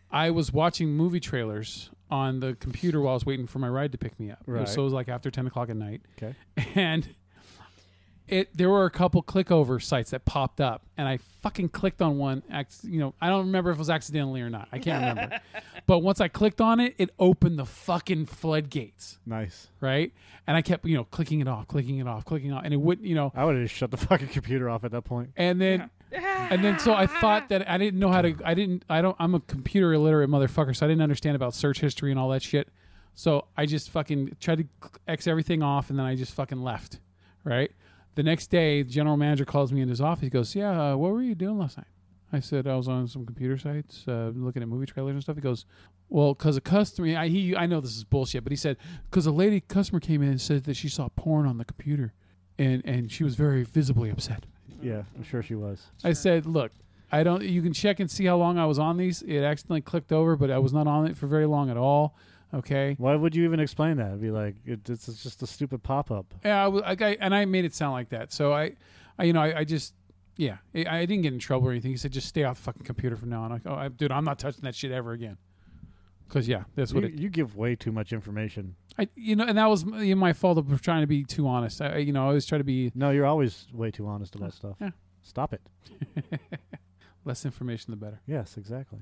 Speaker 3: I was watching movie trailers on the computer while I was waiting for my ride to pick me up.
Speaker 1: Right.
Speaker 3: So it was like after 10 o'clock at night.
Speaker 1: Okay.
Speaker 3: And there were a couple click over sites that popped up, and I fucking clicked on one. I don't remember if it was accidentally or not. I can't remember. But once I clicked on it, it opened the fucking floodgates.
Speaker 1: Nice.
Speaker 3: Right? And I kept, clicking it off, and it wouldn't,
Speaker 1: I would have just shut the fucking computer off at that point.
Speaker 3: and then. And then so I thought that I didn't know how to I'm a computer illiterate motherfucker, so I didn't understand about search history and all that shit. So I just fucking tried to X everything off, and then I just fucking left. Right? The next day, the general manager calls me in his office. He goes, "Yeah, what were you doing last night?" I said, "I was on some computer sites looking at movie trailers and stuff." He goes, "Well, because a customer, I know this is bullshit, but he said, because a customer came in and said that she saw porn on the computer, and she was very visibly upset."
Speaker 1: Yeah, I'm sure she was.
Speaker 3: I said, "Look, you can check and see how long I was on these. It accidentally clicked over, but I was not on it for very long at all. Okay."
Speaker 1: Why would you even explain that? It'd be like, it's just a stupid pop-up.
Speaker 3: Yeah, I made it sound like that. So I just, yeah, I didn't get in trouble or anything. He said, "Just stay off the fucking computer from now on." I'm like, dude, I'm not touching that shit ever again. Because, yeah, that's what
Speaker 1: you give way too much information.
Speaker 3: And that was my fault of trying to be too honest. I always try to be.
Speaker 1: No, you're always way too honest about stuff.
Speaker 3: Yeah.
Speaker 1: Stop it.
Speaker 3: Less information, the better.
Speaker 1: Yes, exactly.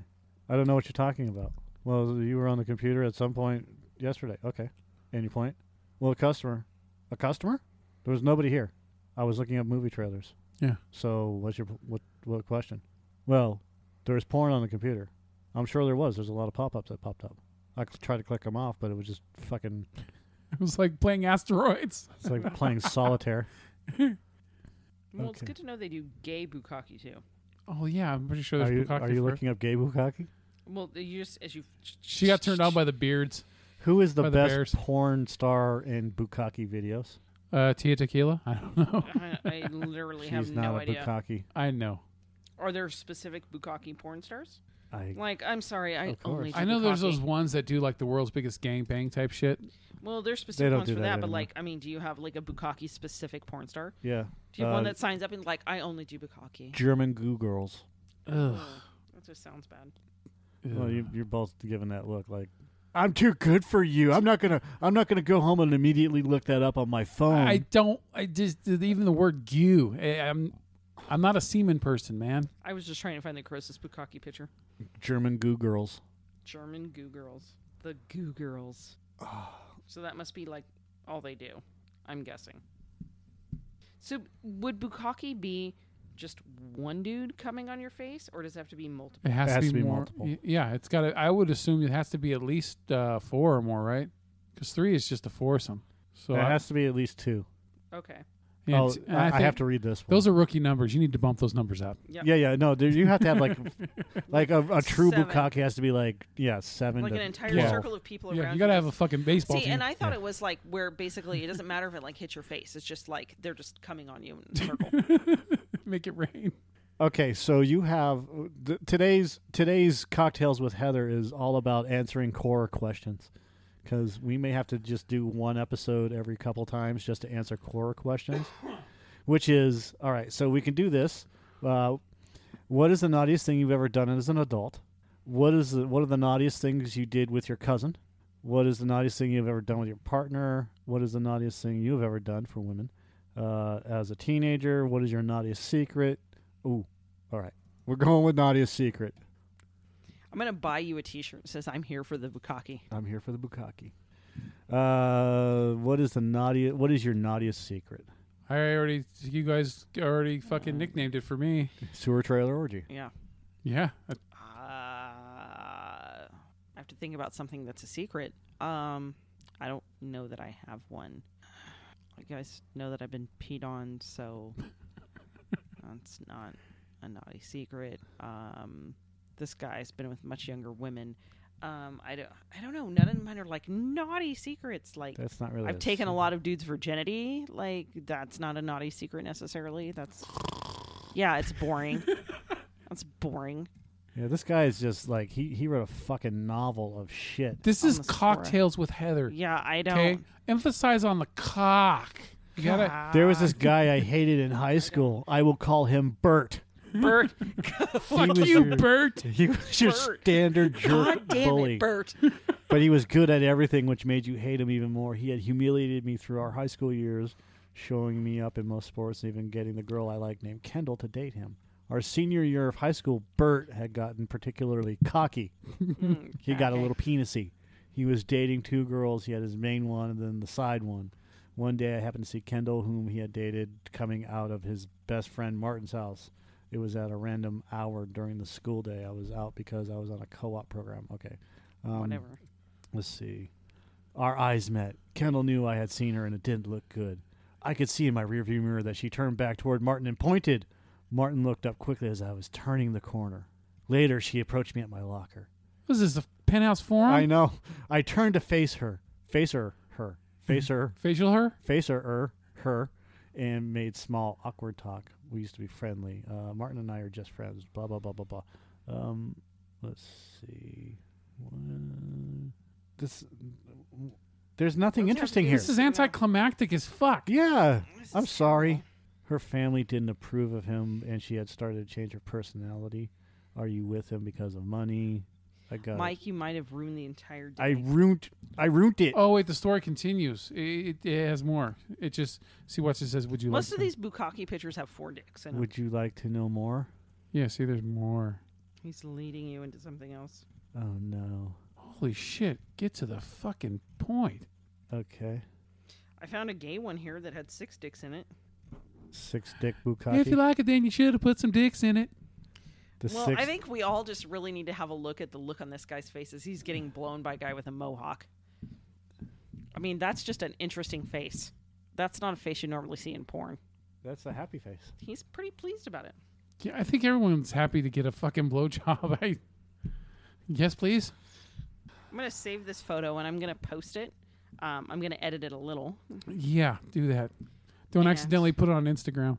Speaker 1: I don't know what you're talking about. Well, you were on the computer at some point yesterday. Okay. And your point? Well, a customer? There was nobody here. I was looking up movie trailers.
Speaker 3: Yeah.
Speaker 1: So what's your what question? Well, there was porn on the computer. I'm sure there was. There's a lot of pop-ups that popped up. I tried to click them off, but it was just fucking...
Speaker 3: It was like playing asteroids.
Speaker 1: It's like playing solitaire.
Speaker 2: Well, it's good to know they do gay bukkake too.
Speaker 3: Oh yeah, I'm pretty sure there's bukkake.
Speaker 1: Are you looking up gay bukkake?
Speaker 2: Well, you just as you.
Speaker 3: She got turned on by the beards.
Speaker 1: Who is the
Speaker 3: By the
Speaker 1: best
Speaker 3: bears.
Speaker 1: porn star in bukkake videos?
Speaker 3: Tia Tequila? I don't know.
Speaker 2: I literally have
Speaker 1: She's
Speaker 2: no
Speaker 1: not a
Speaker 2: idea.
Speaker 1: bukkake.
Speaker 3: I know.
Speaker 2: Are there specific bukkake porn stars?
Speaker 1: I
Speaker 2: Like, I'm sorry, I
Speaker 1: Of course.
Speaker 2: only. Do
Speaker 3: I know there's
Speaker 2: bukkake.
Speaker 3: those ones that do like the world's biggest gangbang type shit.
Speaker 2: Well, there's specific
Speaker 1: don't
Speaker 2: ones
Speaker 1: do
Speaker 2: for
Speaker 1: that
Speaker 2: that, but
Speaker 1: anymore.
Speaker 2: like, I mean, do you have like a bukkake specific porn star?
Speaker 1: yeah.
Speaker 2: Do you have one that signs up and like, I only do bukkake?
Speaker 1: German goo girls.
Speaker 3: Ugh.
Speaker 2: That just sounds bad.
Speaker 1: Well, you're both giving that look like I'm too good for you. I'm not gonna go home and immediately look that up on my phone.
Speaker 3: I just even the word "goo." I'm not a semen person, man.
Speaker 2: I was just trying to find the grossest bukkake picture.
Speaker 1: German goo girls.
Speaker 2: German goo girls. The goo girls. So that must be like all they do, I'm guessing. So would bukkake be just one dude coming on your face, or does it have to be multiple?
Speaker 3: It has to be more.
Speaker 1: multiple.
Speaker 3: Yeah, it's got. I would assume it has to be at least 4 or more, right? Because 3 is just a foursome. So
Speaker 1: It has to be at least 2.
Speaker 2: Okay.
Speaker 1: Oh,
Speaker 3: and
Speaker 1: I
Speaker 3: think
Speaker 1: have to read this one.
Speaker 3: Those are rookie numbers. You need to bump those numbers up.
Speaker 2: Yep.
Speaker 1: Yeah. No, you have to have like a true
Speaker 2: 7.
Speaker 1: bukkake has to be like 7
Speaker 2: Like
Speaker 1: to
Speaker 2: an entire
Speaker 1: 12.
Speaker 2: circle of people
Speaker 3: Yeah,
Speaker 2: around
Speaker 3: you got to have a fucking baseball
Speaker 2: See,
Speaker 3: team.
Speaker 2: and I thought it was like where basically it doesn't matter if it like hits your face. It's just like they're just coming on you in a circle.
Speaker 3: Make it rain.
Speaker 1: Okay, so you have today's Cocktails with Heather is all about answering core questions, because we may have to just do one episode every couple times just to answer core questions, which is all right. So we can do this. What is the naughtiest thing you've ever done as an adult? What are the naughtiest things you did with your cousin? What is the naughtiest thing you've ever done with your partner? What is the naughtiest thing you've ever done for women as a teenager? What is your naughtiest secret? Ooh, all right. We're going with naughtiest secret.
Speaker 2: I'm gonna buy you a T-shirt that says "I'm here for the bukkake."
Speaker 1: I'm here for the bukkake. What is your naughtiest secret?
Speaker 3: You guys already fucking nicknamed it for me.
Speaker 1: Sewer trailer orgy.
Speaker 2: Yeah.
Speaker 3: Yeah.
Speaker 2: I have to think about something that's a secret. I don't know that I have one. You guys know that I've been peed on, so that's not a naughty secret. This guy's been with much younger women. I don't know. None of mine are like naughty secrets. Like
Speaker 1: That's not really.
Speaker 2: I've taken a lot of dudes' virginity. Like that's not a naughty secret necessarily. It's boring. That's boring.
Speaker 1: Yeah, this guy is just like he wrote a fucking novel of shit.
Speaker 3: This
Speaker 2: On
Speaker 3: is
Speaker 2: the Sephora.
Speaker 3: Cocktails with Heather.
Speaker 2: Yeah, I don't.
Speaker 3: Okay, emphasize on the cock. You gotta.
Speaker 1: There was this guy I hated in high school. I will call him Bert.
Speaker 2: Bert.
Speaker 3: Fuck
Speaker 1: was
Speaker 3: you,
Speaker 1: your-
Speaker 3: Bert.
Speaker 1: He was your
Speaker 2: Bert.
Speaker 1: standard jerk
Speaker 2: God damn
Speaker 1: bully.
Speaker 2: it, Bert.
Speaker 1: But he was good at everything, which made you hate him even more. He had humiliated me through our high school years, showing me up in most sports and even getting the girl I like named Kendall to date him. Our senior year of high school, Bert had gotten particularly cocky. He got a little penisy. He was dating 2 girls. He had his main one and then the side one. One day I happened to see Kendall, whom he had dated, coming out of his best friend Martin's house. It was at a random hour during the school day. I was out because I was on a co-op program. Okay.
Speaker 2: Whatever.
Speaker 1: Let's see. Our eyes met. Kendall knew I had seen her, and it didn't look good. I could see in my rearview mirror that she turned back toward Martin and pointed. Martin looked up quickly as I was turning the corner. Later, she approached me at my locker.
Speaker 3: Was this a penthouse forum?
Speaker 1: I know. I turned to face her. Face her.
Speaker 3: Facial her?
Speaker 1: Face her. And made small, awkward talk. We used to be friendly. Martin and I are just friends. Blah, blah, blah, blah, blah. Let's see. There's nothing interesting here.
Speaker 3: This is anticlimactic as fuck.
Speaker 1: Yeah. I'm sorry. Her family didn't approve of him, and she had started to change her personality. Are you with him because of money?
Speaker 2: Mike, you might have ruined the entire day.
Speaker 1: I ruined it.
Speaker 3: Oh, wait, the story continues. It has more. It just, see what it says. Would you
Speaker 2: Most
Speaker 3: like
Speaker 2: of these bukkake pictures have 4 dicks in them.
Speaker 1: Would you like to know more?
Speaker 3: Yeah, see, there's more.
Speaker 2: He's leading you into something else.
Speaker 1: Oh, no.
Speaker 3: Holy shit. Get to the fucking point.
Speaker 1: Okay.
Speaker 2: I found a gay one here that had 6 dicks in it.
Speaker 1: 6 dick bukkake.
Speaker 3: If you like it, then you should have put some dicks in it.
Speaker 2: I think we all just really need to have a look at the look on this guy's face as he's getting blown by a guy with a mohawk. I mean, that's just an interesting face. That's not a face you normally see in porn.
Speaker 1: That's a happy face.
Speaker 2: He's pretty pleased about it.
Speaker 3: Yeah, I think everyone's happy to get a fucking blowjob. Yes, please.
Speaker 2: I'm going to save this photo and I'm going to post it. I'm going to edit it a little.
Speaker 3: Yeah, do that. Don't accidentally put it on Instagram.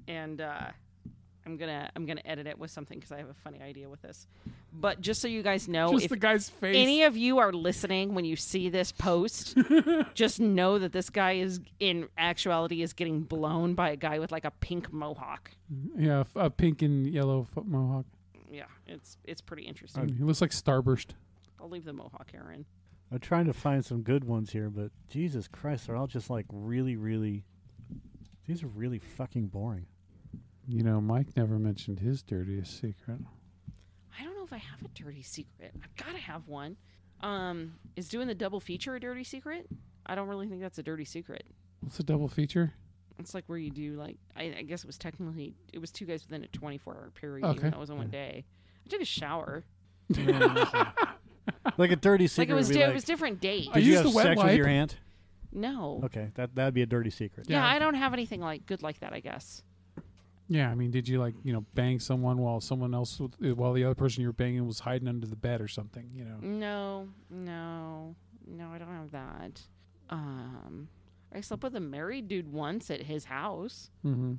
Speaker 2: And I'm gonna edit it with something because I have a funny idea with this. But just so you guys know,
Speaker 3: Just
Speaker 2: if
Speaker 3: the guy's face.
Speaker 2: any of you are listening when you see this post, just know that this guy is in actuality is getting blown by a guy with like a pink mohawk.
Speaker 3: Yeah, a pink and yellow mohawk.
Speaker 2: Yeah, it's pretty interesting.
Speaker 3: He looks like Starburst.
Speaker 2: I'll leave the mohawk hair in.
Speaker 1: I'm trying to find some good ones here, but Jesus Christ, they're all just like really, really. These are really fucking boring.
Speaker 3: You know, Mike never mentioned his dirtiest secret.
Speaker 2: I don't know if I have a dirty secret. I've got to have one. Is doing the double feature a dirty secret? I don't really think that's a dirty secret.
Speaker 3: What's a double feature?
Speaker 2: It's like where you do like I guess it was 2 guys within a 24-hour period.
Speaker 3: Okay.
Speaker 2: Even though it was in one day. I took a shower.
Speaker 1: Like a dirty secret.
Speaker 2: Like it was
Speaker 1: would be
Speaker 2: it was different dates.
Speaker 3: I
Speaker 1: Did you
Speaker 3: used
Speaker 1: have
Speaker 3: the wet
Speaker 1: sex with
Speaker 3: wipe.
Speaker 1: your aunt?
Speaker 2: No.
Speaker 1: Okay, that'd be a dirty secret.
Speaker 2: Yeah,
Speaker 3: Yeah.
Speaker 2: I don't have anything like good like that. I guess.
Speaker 3: Yeah, I mean, did you bang someone while while the other person you were banging was hiding under the bed or something? You know.
Speaker 2: No, I don't have that. I slept with a married dude once at his house.
Speaker 3: Mm-hmm.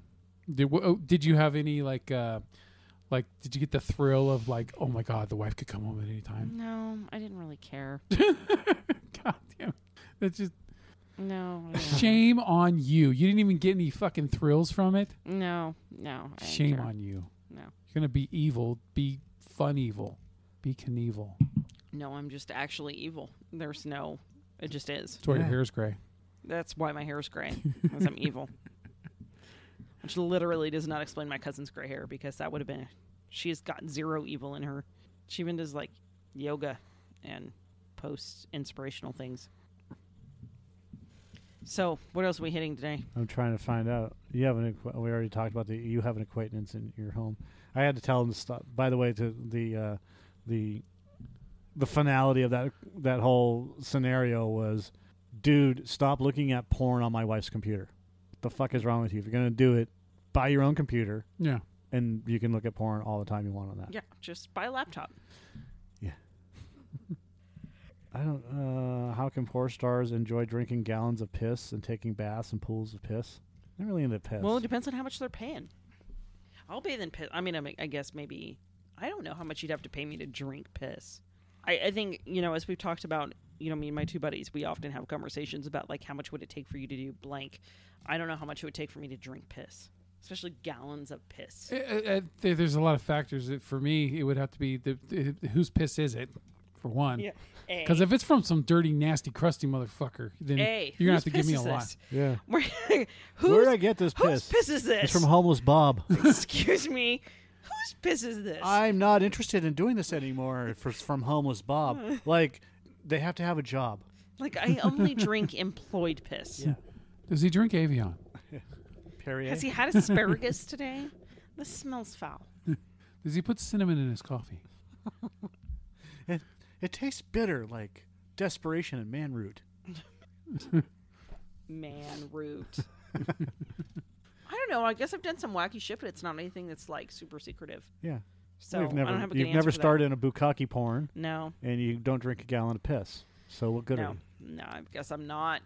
Speaker 3: Did you have any did you get the thrill of like, oh my god, the wife could come home at any time?
Speaker 2: No, I didn't really care.
Speaker 3: God damn, that's just
Speaker 2: No. I didn't.
Speaker 3: shame on you. You didn't even get any fucking thrills from it.
Speaker 2: No. I didn't
Speaker 3: Shame
Speaker 2: care.
Speaker 3: on you.
Speaker 2: No.
Speaker 3: You're gonna be evil. Be fun evil. Be Knievel.
Speaker 2: No, I'm just actually evil. There's no. It just is.
Speaker 3: That's why your
Speaker 1: Yeah.
Speaker 3: hair's gray.
Speaker 2: That's why my hair is gray. Because I'm evil. Which literally does not explain my cousin's gray hair because that would have been. She has got 0 evil in her. She even does like yoga and posts inspirational things. So, what else are we hitting today?
Speaker 1: I'm trying to find out. We already talked about you have an acquaintance in your home. I had to tell him to stop. By the way, to the finality of that whole scenario was, dude, stop looking at porn on my wife's computer. What the fuck is wrong with you? If you're gonna do it, buy your own computer.
Speaker 3: Yeah.
Speaker 1: And you can look at porn all the time you want on that.
Speaker 2: Yeah, just buy a laptop.
Speaker 1: Yeah. I don't. How can porn stars enjoy drinking gallons of piss and taking baths in pools of piss? Not really into piss.
Speaker 2: Well, it depends on how much they're paying. I'll bathe in piss. I mean, I guess maybe. I don't know how much you'd have to pay me to drink piss. I think, as we've talked about, me and my 2 buddies, we often have conversations about, like, how much would it take for you to do blank. I don't know how much it would take for me to drink piss, especially gallons of piss.
Speaker 3: There's a lot of factors. For me, it would have to be whose piss is it? for one.
Speaker 2: Yeah. A.
Speaker 3: Because if it's from some dirty, nasty, crusty motherfucker, then
Speaker 2: A.
Speaker 3: you're gonna
Speaker 2: Whose
Speaker 3: have to give me
Speaker 2: piss
Speaker 3: a
Speaker 2: is
Speaker 3: lot.
Speaker 2: this?
Speaker 1: Yeah.
Speaker 2: Where
Speaker 1: Where did I get this
Speaker 2: whose
Speaker 1: piss?
Speaker 2: piss is this?
Speaker 1: It's from homeless Bob.
Speaker 2: Excuse me. Whose piss is this?
Speaker 1: I'm not interested in doing this anymore. From homeless Bob. Like, they have to have a job.
Speaker 2: Like, I only drink employed piss.
Speaker 1: Yeah.
Speaker 3: Does he drink Avion?
Speaker 1: Perrier.
Speaker 2: Has he had asparagus today? This smells foul.
Speaker 3: Does he put cinnamon in his coffee?
Speaker 1: It tastes bitter, like desperation and man root.
Speaker 2: Man root. I don't know. I guess I've done some wacky shit, but it's not anything that's like super secretive.
Speaker 1: Yeah.
Speaker 2: So
Speaker 1: You've never,
Speaker 2: I don't have a good
Speaker 1: you've
Speaker 2: answer
Speaker 1: never
Speaker 2: for that.
Speaker 1: started in a bukkake porn,
Speaker 2: No,
Speaker 1: and you don't drink a gallon of piss. So what good are
Speaker 2: no,
Speaker 1: you?
Speaker 2: no. I guess I'm not.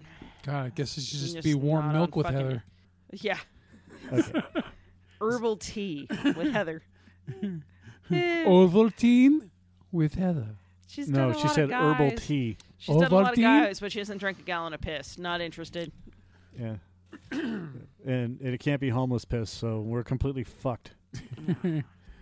Speaker 3: God, I guess it should just
Speaker 2: Just
Speaker 3: be warm
Speaker 2: not
Speaker 3: milk
Speaker 2: on
Speaker 3: with
Speaker 2: fucking-
Speaker 3: Heather.
Speaker 2: Yeah,
Speaker 1: Okay.
Speaker 2: herbal tea with Heather.
Speaker 3: Ovaltine with Heather.
Speaker 2: She's
Speaker 1: No,
Speaker 2: done a
Speaker 1: she
Speaker 2: lot
Speaker 1: said
Speaker 2: of guys.
Speaker 1: herbal tea.
Speaker 2: She's done a lot of
Speaker 3: Ovaltine?
Speaker 2: guys, but she hasn't drank a gallon of piss. Not interested.
Speaker 1: Yeah. and it can't be homeless piss, so we're completely fucked.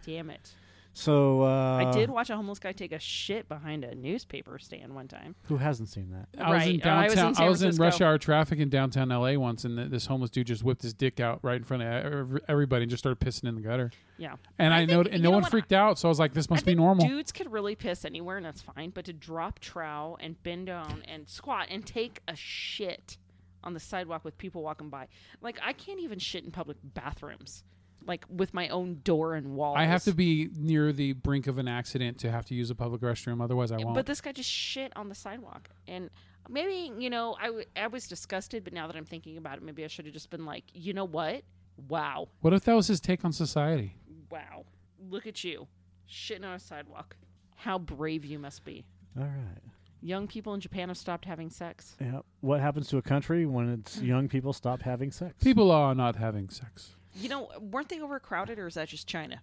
Speaker 2: Damn it.
Speaker 1: So
Speaker 2: I did watch a homeless guy take a shit behind a newspaper stand one time.
Speaker 1: Who hasn't seen that?
Speaker 3: I was in
Speaker 2: Right, I was in
Speaker 3: downtown.
Speaker 2: San
Speaker 3: I was in
Speaker 2: Francisco.
Speaker 3: rush hour traffic in downtown LA once, and this homeless dude just whipped his dick out right in front of everybody and just started pissing in the gutter.
Speaker 2: Yeah.
Speaker 3: And I know,
Speaker 2: think-
Speaker 3: and
Speaker 2: you
Speaker 3: no
Speaker 2: know
Speaker 3: one
Speaker 2: what?
Speaker 3: freaked out. So I was like, "This
Speaker 2: I
Speaker 3: must be
Speaker 2: think
Speaker 3: normal."
Speaker 2: Dudes could really piss anywhere, and that's fine. But to drop trow and bend down and squat and take a shit on the sidewalk with people walking by, like I can't even shit in public bathrooms, like with my own door and walls.
Speaker 3: I have to be near the brink of an accident to have to use a public restroom. Otherwise, I won't.
Speaker 2: But this guy just shit on the sidewalk, and maybe I was disgusted. But now that I'm thinking about it, maybe I should have just been like, you know what? Wow,
Speaker 3: What if that was his take on society?
Speaker 2: wow, look at you, shitting on a sidewalk. How brave you must be.
Speaker 1: All right.
Speaker 2: Young people in Japan have stopped having sex.
Speaker 1: Yeah. What happens to a country when its young people stop having sex?
Speaker 3: People are not having sex.
Speaker 2: You know, weren't they overcrowded, or is that just China?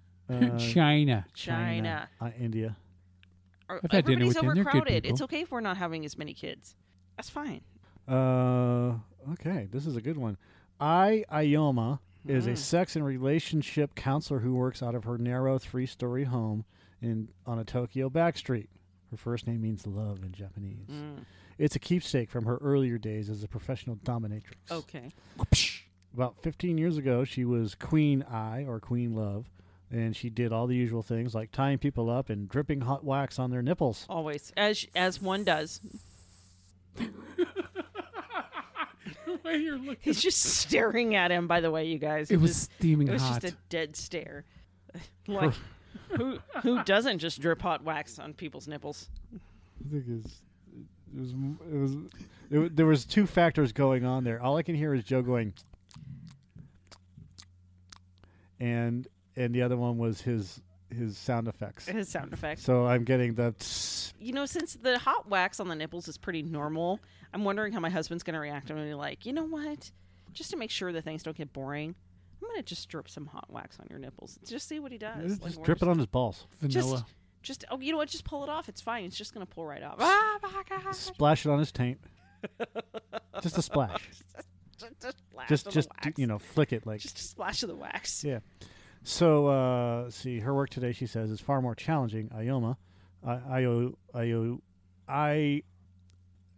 Speaker 3: China.
Speaker 2: China.
Speaker 1: India.
Speaker 2: Or,
Speaker 3: I've had dinner
Speaker 2: everybody's
Speaker 3: with them. They're good
Speaker 2: overcrowded.
Speaker 3: people.
Speaker 2: It's okay if we're not having as many kids. That's fine.
Speaker 1: Okay, this is a good one. Ayoma is
Speaker 2: Hmm.
Speaker 1: a sex and relationship counselor who works out of her narrow 3-story home on a Tokyo backstreet. Her first name means love in Japanese.
Speaker 2: Mm.
Speaker 1: It's a keepsake from her earlier days as a professional dominatrix.
Speaker 2: Okay.
Speaker 1: About 15 years ago, she was Queen I, or Queen Love, and she did all the usual things like tying people up and dripping hot wax on their nipples.
Speaker 2: Always, as one does.
Speaker 3: You're looking.
Speaker 2: He's just staring at him. By the way, you guys,
Speaker 3: It was
Speaker 2: just,
Speaker 3: steaming
Speaker 2: it was
Speaker 3: hot.
Speaker 2: just a dead stare. Like, who doesn't just drip hot wax on people's nipples?
Speaker 1: I think there was two factors going on there. All I can hear is Joe going, and the other one was his sound effects.
Speaker 2: His sound effects.
Speaker 1: So I'm getting the. Tss.
Speaker 2: You know, since the hot wax on the nipples is pretty normal, I'm wondering how my husband's going to react. I'm going to be like, you know what? Just to make sure that things don't get boring, I'm going to just drip some hot wax on your nipples. Just see what he does.
Speaker 1: Just
Speaker 2: Like,
Speaker 1: drip it on his balls.
Speaker 3: Vanilla.
Speaker 2: oh, you know what? Just pull it off. It's fine. It's just going to pull right off. Ah, my God.
Speaker 1: Splash it on his taint. Just a splash.
Speaker 2: Just splash
Speaker 1: Just
Speaker 2: of the wax.
Speaker 1: flick it like.
Speaker 2: Just a splash of the wax.
Speaker 1: Yeah. So, see, her work today, she says, is far more challenging. Ayoma.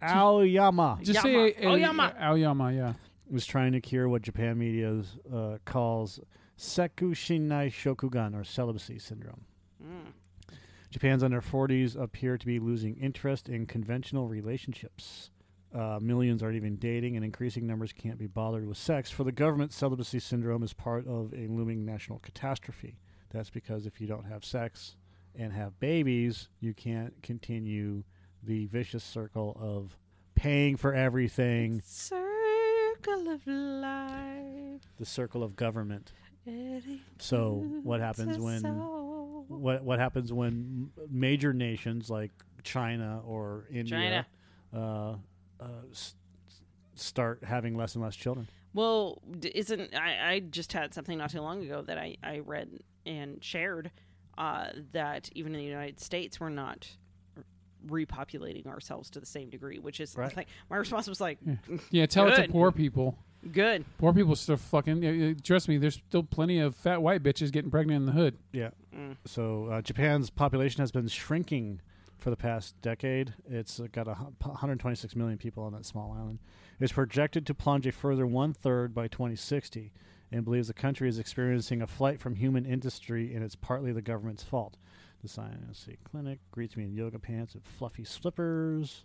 Speaker 1: Aoyama
Speaker 3: Just
Speaker 2: Yama.
Speaker 3: say
Speaker 2: Aoyama.
Speaker 3: Aoyama, yeah.
Speaker 1: was trying to cure what Japan media calls Sekushinai Shokugan, or celibacy syndrome.
Speaker 2: Mm.
Speaker 1: Japan's under 40s appear to be losing interest in conventional relationships. Millions aren't even dating, and increasing numbers can't be bothered with sex. For the government, celibacy syndrome is part of a looming national catastrophe. That's because if you don't have sex and have babies, you can't continue the vicious circle of paying for everything,
Speaker 2: Circle of life.
Speaker 1: the circle of government.
Speaker 2: It
Speaker 1: So what happens
Speaker 2: includes
Speaker 1: when
Speaker 2: us all.
Speaker 1: what happens when major nations like China or India start having less and less children?
Speaker 2: Well, I just had something not too long ago that I read and shared that even in the United States we're not repopulating ourselves to the same degree, which is
Speaker 1: Right.
Speaker 2: like my response was like,
Speaker 3: Yeah, tell it to
Speaker 2: Good.
Speaker 3: poor people.
Speaker 2: good.
Speaker 3: Poor people still fucking. Trust me, there's still plenty of fat white bitches getting pregnant in the hood.
Speaker 1: Yeah.
Speaker 2: Mm.
Speaker 1: So Japan's population has been shrinking for the past decade. It's got 126 million people on that small island. It's projected to plunge a further 1/3 by 2060, and believes the country is experiencing a flight from human industry, and it's partly the government's fault. The Science Clinic greets me in yoga pants and fluffy slippers.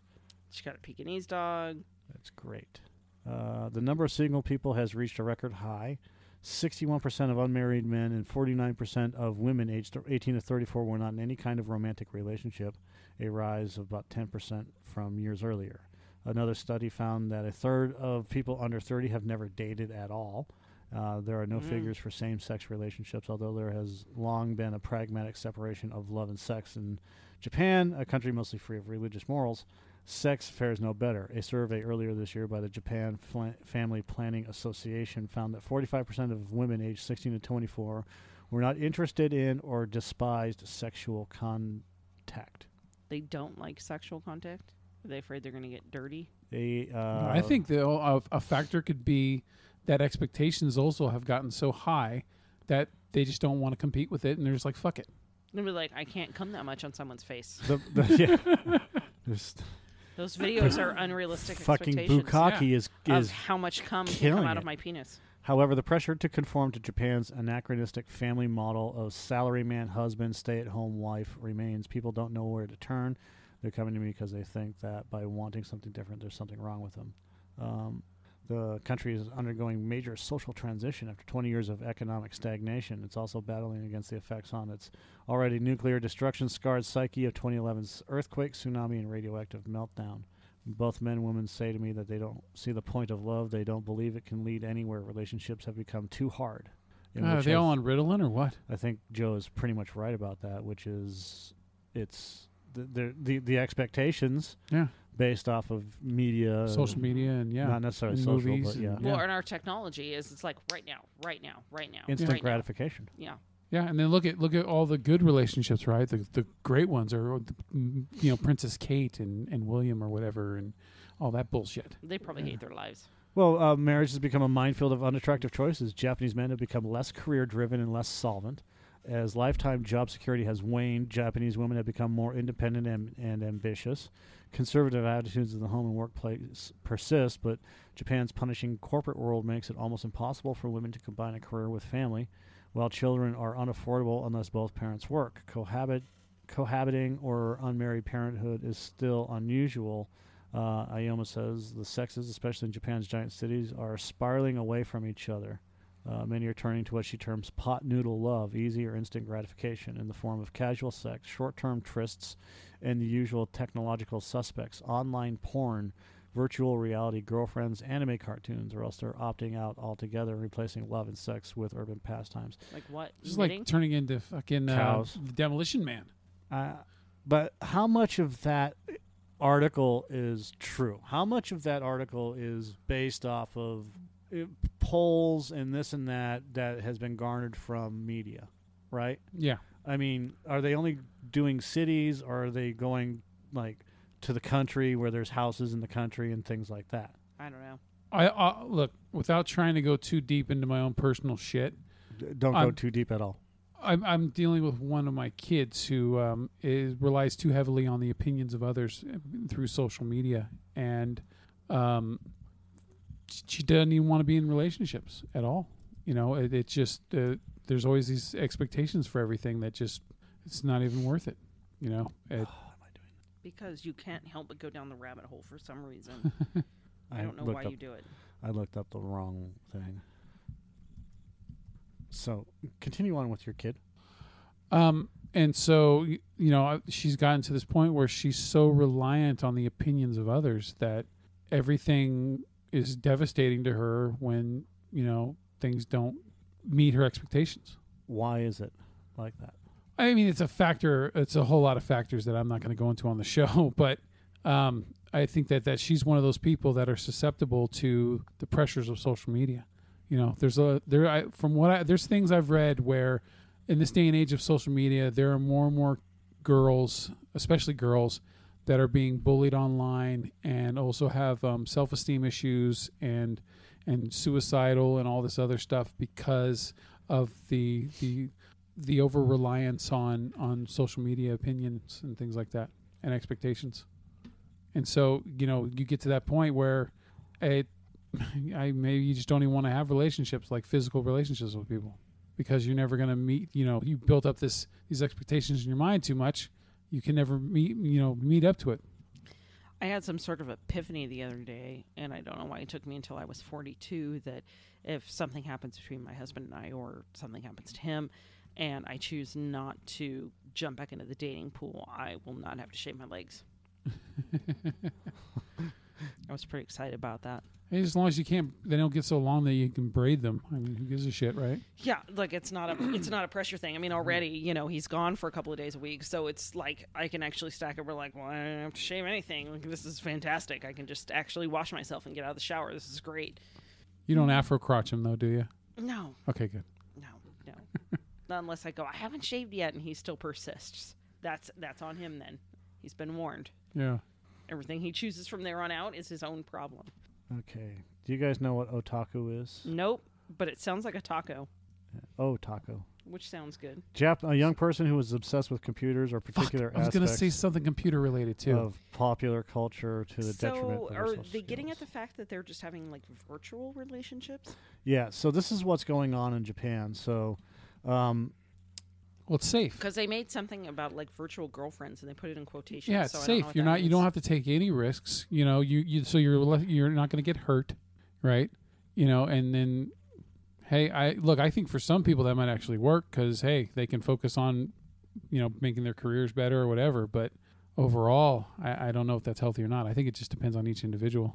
Speaker 2: She got a Pekingese dog.
Speaker 1: That's great. The number of single people has reached a record high. 61% of unmarried men and 49% of women aged 18 to 34 were not in any kind of romantic relationship, a rise of about 10% from years earlier. Another study found that a third of people under 30 have never dated at all. There are no figures for same-sex relationships, although there has long been a pragmatic separation of love and sex. In Japan, a country mostly free of religious morals, sex fares no better. A survey earlier this year by the Japan Family Planning Association found that 45% of women aged 16 to 24 were not interested in or despised sexual contact.
Speaker 2: They don't like sexual contact? Are they afraid they're going to get dirty?
Speaker 3: I think a factor could be that expectations also have gotten so high that they just don't want to compete with it, and they're just like, fuck it.
Speaker 2: They'll be like, I can't come that much on someone's face. Those videos are unrealistic
Speaker 1: fucking
Speaker 2: expectations.
Speaker 1: bukkake is
Speaker 2: of how much cum can come out of my penis.
Speaker 1: However, the pressure to conform to Japan's anachronistic family model of salaryman husband, stay-at-home wife remains. People don't know where to turn. They're coming to me because they think that by wanting something different, there's something wrong with them. The country is undergoing major social transition after 20 years of economic stagnation. It's also battling against the effects on its already nuclear destruction-scarred psyche of 2011's earthquake, tsunami, and radioactive meltdown. Both men and women say to me that they don't see the point of love. They don't believe it can lead anywhere. Relationships have become too hard.
Speaker 3: Are they all on Ritalin or what?
Speaker 1: I think Joe is pretty much right about that, which is it's the expectations based off of media.
Speaker 3: Social media and
Speaker 1: not necessarily
Speaker 3: and
Speaker 1: social,
Speaker 3: movies
Speaker 1: but yeah.
Speaker 2: Well, and our technology is it's like right now.
Speaker 1: Instant
Speaker 2: right
Speaker 1: gratification.
Speaker 2: Now. Yeah.
Speaker 3: Yeah, and then look at all the good relationships, right? The great ones are, Princess Kate and William or whatever, and all that bullshit.
Speaker 2: They probably hate their lives.
Speaker 1: Well, marriage has become a minefield of unattractive choices. Japanese men have become less career-driven and less solvent. As lifetime job security has waned, Japanese women have become more independent and ambitious. Conservative attitudes in the home and workplace persist, but Japan's punishing corporate world makes it almost impossible for women to combine a career with family, while children are unaffordable unless both parents work. Cohabiting or unmarried parenthood is still unusual. Ayoma says the sexes, especially in Japan's giant cities, are spiraling away from each other. Many are turning to what she terms pot noodle love, easy or instant gratification, in the form of casual sex, short-term trysts, and the usual technological suspects, online porn, virtual reality girlfriends, anime cartoons, or else they're opting out altogether and replacing love and sex with urban pastimes.
Speaker 2: Like what?
Speaker 3: Just like turning into fucking
Speaker 1: cows.
Speaker 3: Demolition Man.
Speaker 1: But how much of that article is true? How much of that article is based off of polls and this and that has been garnered from media, right?
Speaker 3: Yeah.
Speaker 1: I mean, are they only doing cities, or are they going like to the country where there's houses in the country and things like that?
Speaker 2: I don't know.
Speaker 3: I look, without trying to go too deep into my own personal shit.
Speaker 1: Don't go too deep at all.
Speaker 3: I'm dealing with one of my kids who relies too heavily on the opinions of others through social media, and she doesn't even want to be in relationships at all. It's just there's always these expectations for everything that just it's not even worth it.
Speaker 2: Because you can't help but go down the rabbit hole for some reason. I don't know why you do it.
Speaker 1: I looked up the wrong thing. So continue on with your kid.
Speaker 3: And so, she's gotten to this point where she's so reliant on the opinions of others that everything is devastating to her when, things don't meet her expectations.
Speaker 1: Why is it like that?
Speaker 3: I mean, it's a factor. It's a whole lot of factors that I'm not going to go into on the show, but I think that she's one of those people that are susceptible to the pressures of social media. There's things I've read where in this day and age of social media, there are more and more girls, especially girls, that are being bullied online and also have self-esteem issues and suicidal and all this other stuff because of the over reliance on social media opinions and things like that. and expectations. And so, you know, you get to that point where maybe you just don't even want to have relationships, like physical relationships with people, because you're never going to meet, you know, you built up these expectations in your mind too much. You can never meet up to it.
Speaker 2: I had some sort of epiphany the other day, and I don't know why it took me until I was 42, that if something happens between my husband and I, or something happens to him, and I choose not to jump back into the dating pool, I will not have to shave my legs. I was pretty excited about that.
Speaker 3: Hey, as long as they don't get so long that you can braid them. I mean, who gives a shit, right?
Speaker 2: Yeah, like it's not a pressure thing. I mean, already, you know, he's gone for a couple of days a week, so it's like I can actually stack it. We're like, well, I don't have to shave anything. Like, this is fantastic. I can just actually wash myself and get out of the shower. This is great.
Speaker 3: You don't Afro crotch him though, do you?
Speaker 2: No.
Speaker 3: Okay, good.
Speaker 2: No. Not unless I go, I haven't shaved yet, and he still persists. That's on him then. He's been warned.
Speaker 3: Yeah.
Speaker 2: Everything he chooses from there on out is his own problem.
Speaker 1: Okay. Do you guys know what otaku is?
Speaker 2: Nope, but it sounds like a taco,
Speaker 1: Otaku.
Speaker 2: which sounds good.
Speaker 1: A young person who is obsessed with computers or particular
Speaker 3: I was going to
Speaker 1: aspects
Speaker 3: say something computer related too.
Speaker 1: of popular culture to the detriment of their
Speaker 2: are
Speaker 1: social
Speaker 2: they getting
Speaker 1: skills.
Speaker 2: at the fact that they're just having like virtual relationships?
Speaker 1: Yeah, so this is what's going on in Japan. So,
Speaker 3: Well, it's safe.
Speaker 2: Because they made something about like virtual girlfriends and they put it in quotations.
Speaker 3: Yeah, it's
Speaker 2: so I don't
Speaker 3: safe.
Speaker 2: know what
Speaker 3: You're
Speaker 2: that
Speaker 3: not. You
Speaker 2: means.
Speaker 3: don't have to take any risks. You know, so you're not going to get hurt, right? You know, and then, hey, I think for some people that might actually work because hey, they can focus on, you know, making their careers better or whatever. But overall, I don't know if that's healthy or not. I think it just depends on each individual.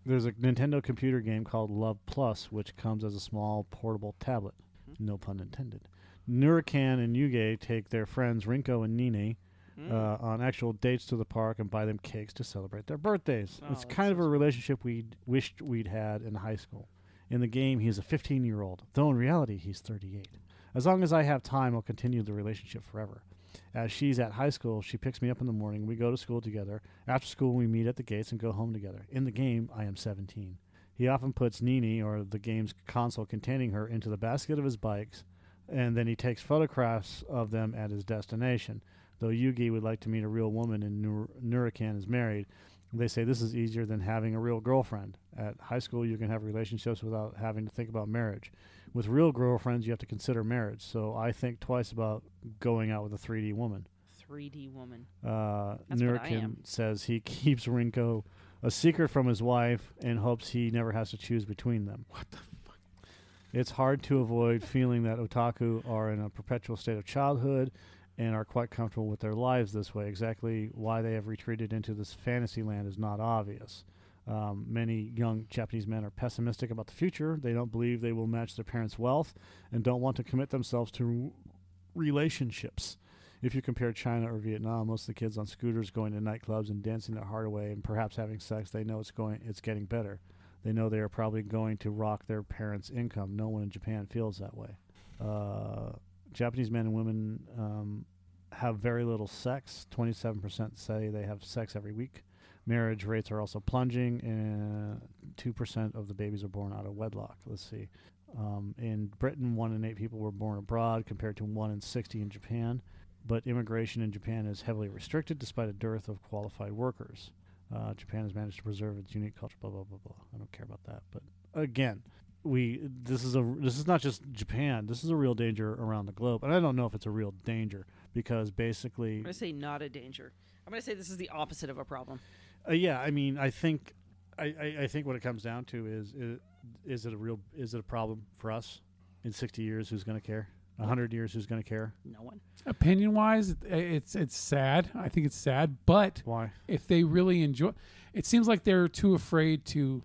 Speaker 1: there's a Nintendo computer game called Love Plus, which comes as a small portable tablet. No pun intended. Nurakan and Yuge take their friends Rinko and Nine on actual dates to the park and buy them cakes to celebrate their birthdays.
Speaker 2: Oh,
Speaker 1: It's
Speaker 2: that's
Speaker 1: kind of
Speaker 2: so
Speaker 1: a relationship we wished we'd had in high school. In the game, he's a 15-year-old, though in reality, he's 38. As long as I have time, I'll continue the relationship forever. As she's at high school, she picks me up in the morning. We go to school together. After school, we meet at the gates and go home together. In the game, I am 17. He often puts Nini, or the game's console containing her, into the basket of his bikes, and then he takes photographs of them at his destination. Though Yugi would like to meet a real woman and Nurakan is married, they say this is easier than having a real girlfriend. At high school, you can have relationships without having to think about marriage. With real girlfriends, you have to consider marriage. So I think twice about going out with a 3D woman.
Speaker 2: 3D woman.
Speaker 3: Uh,
Speaker 2: That's what I
Speaker 1: Nurakan
Speaker 2: am.
Speaker 1: says he keeps Rinko a secret from his wife and hopes he never has to choose between them. What the fuck? It's hard to avoid feeling that otaku are in a perpetual state of childhood and are quite comfortable with their lives this way. Exactly why they have retreated into this fantasy land is not obvious. Many young Japanese men are pessimistic about the future. They don't believe they will match their parents' wealth and don't want to commit themselves to relationships. If you compare China or Vietnam, most of the kids on scooters going to nightclubs and dancing their heart away and perhaps having sex, they know it's getting better. They know they are probably going to rock their parents' income. No one in Japan feels that way. Japanese men and women have very little sex. 27% say they have sex every week. Marriage rates are also plunging, and 2% of the babies are born out of wedlock. Let's see. In Britain, 1 in 8 people were born abroad compared to 1 in 60 in Japan. But immigration in Japan is heavily restricted despite a dearth of qualified workers. Japan has managed to preserve its unique culture, blah, blah, blah, blah. I don't care about that. But again, this is not just Japan. This is a real danger around the globe. And I don't know if it's a real danger because basically...
Speaker 2: I'm going to say not a danger. I'm going to say this is the opposite of a problem.
Speaker 1: Yeah, I mean, I think what it comes down to is it a problem for us in 60 years? Who's going to care? 100 years? Who's going to care?
Speaker 2: No one.
Speaker 3: Opinion-wise, it's sad. I think it's sad, but
Speaker 1: Why?
Speaker 3: if they really enjoy, it seems like they're too afraid to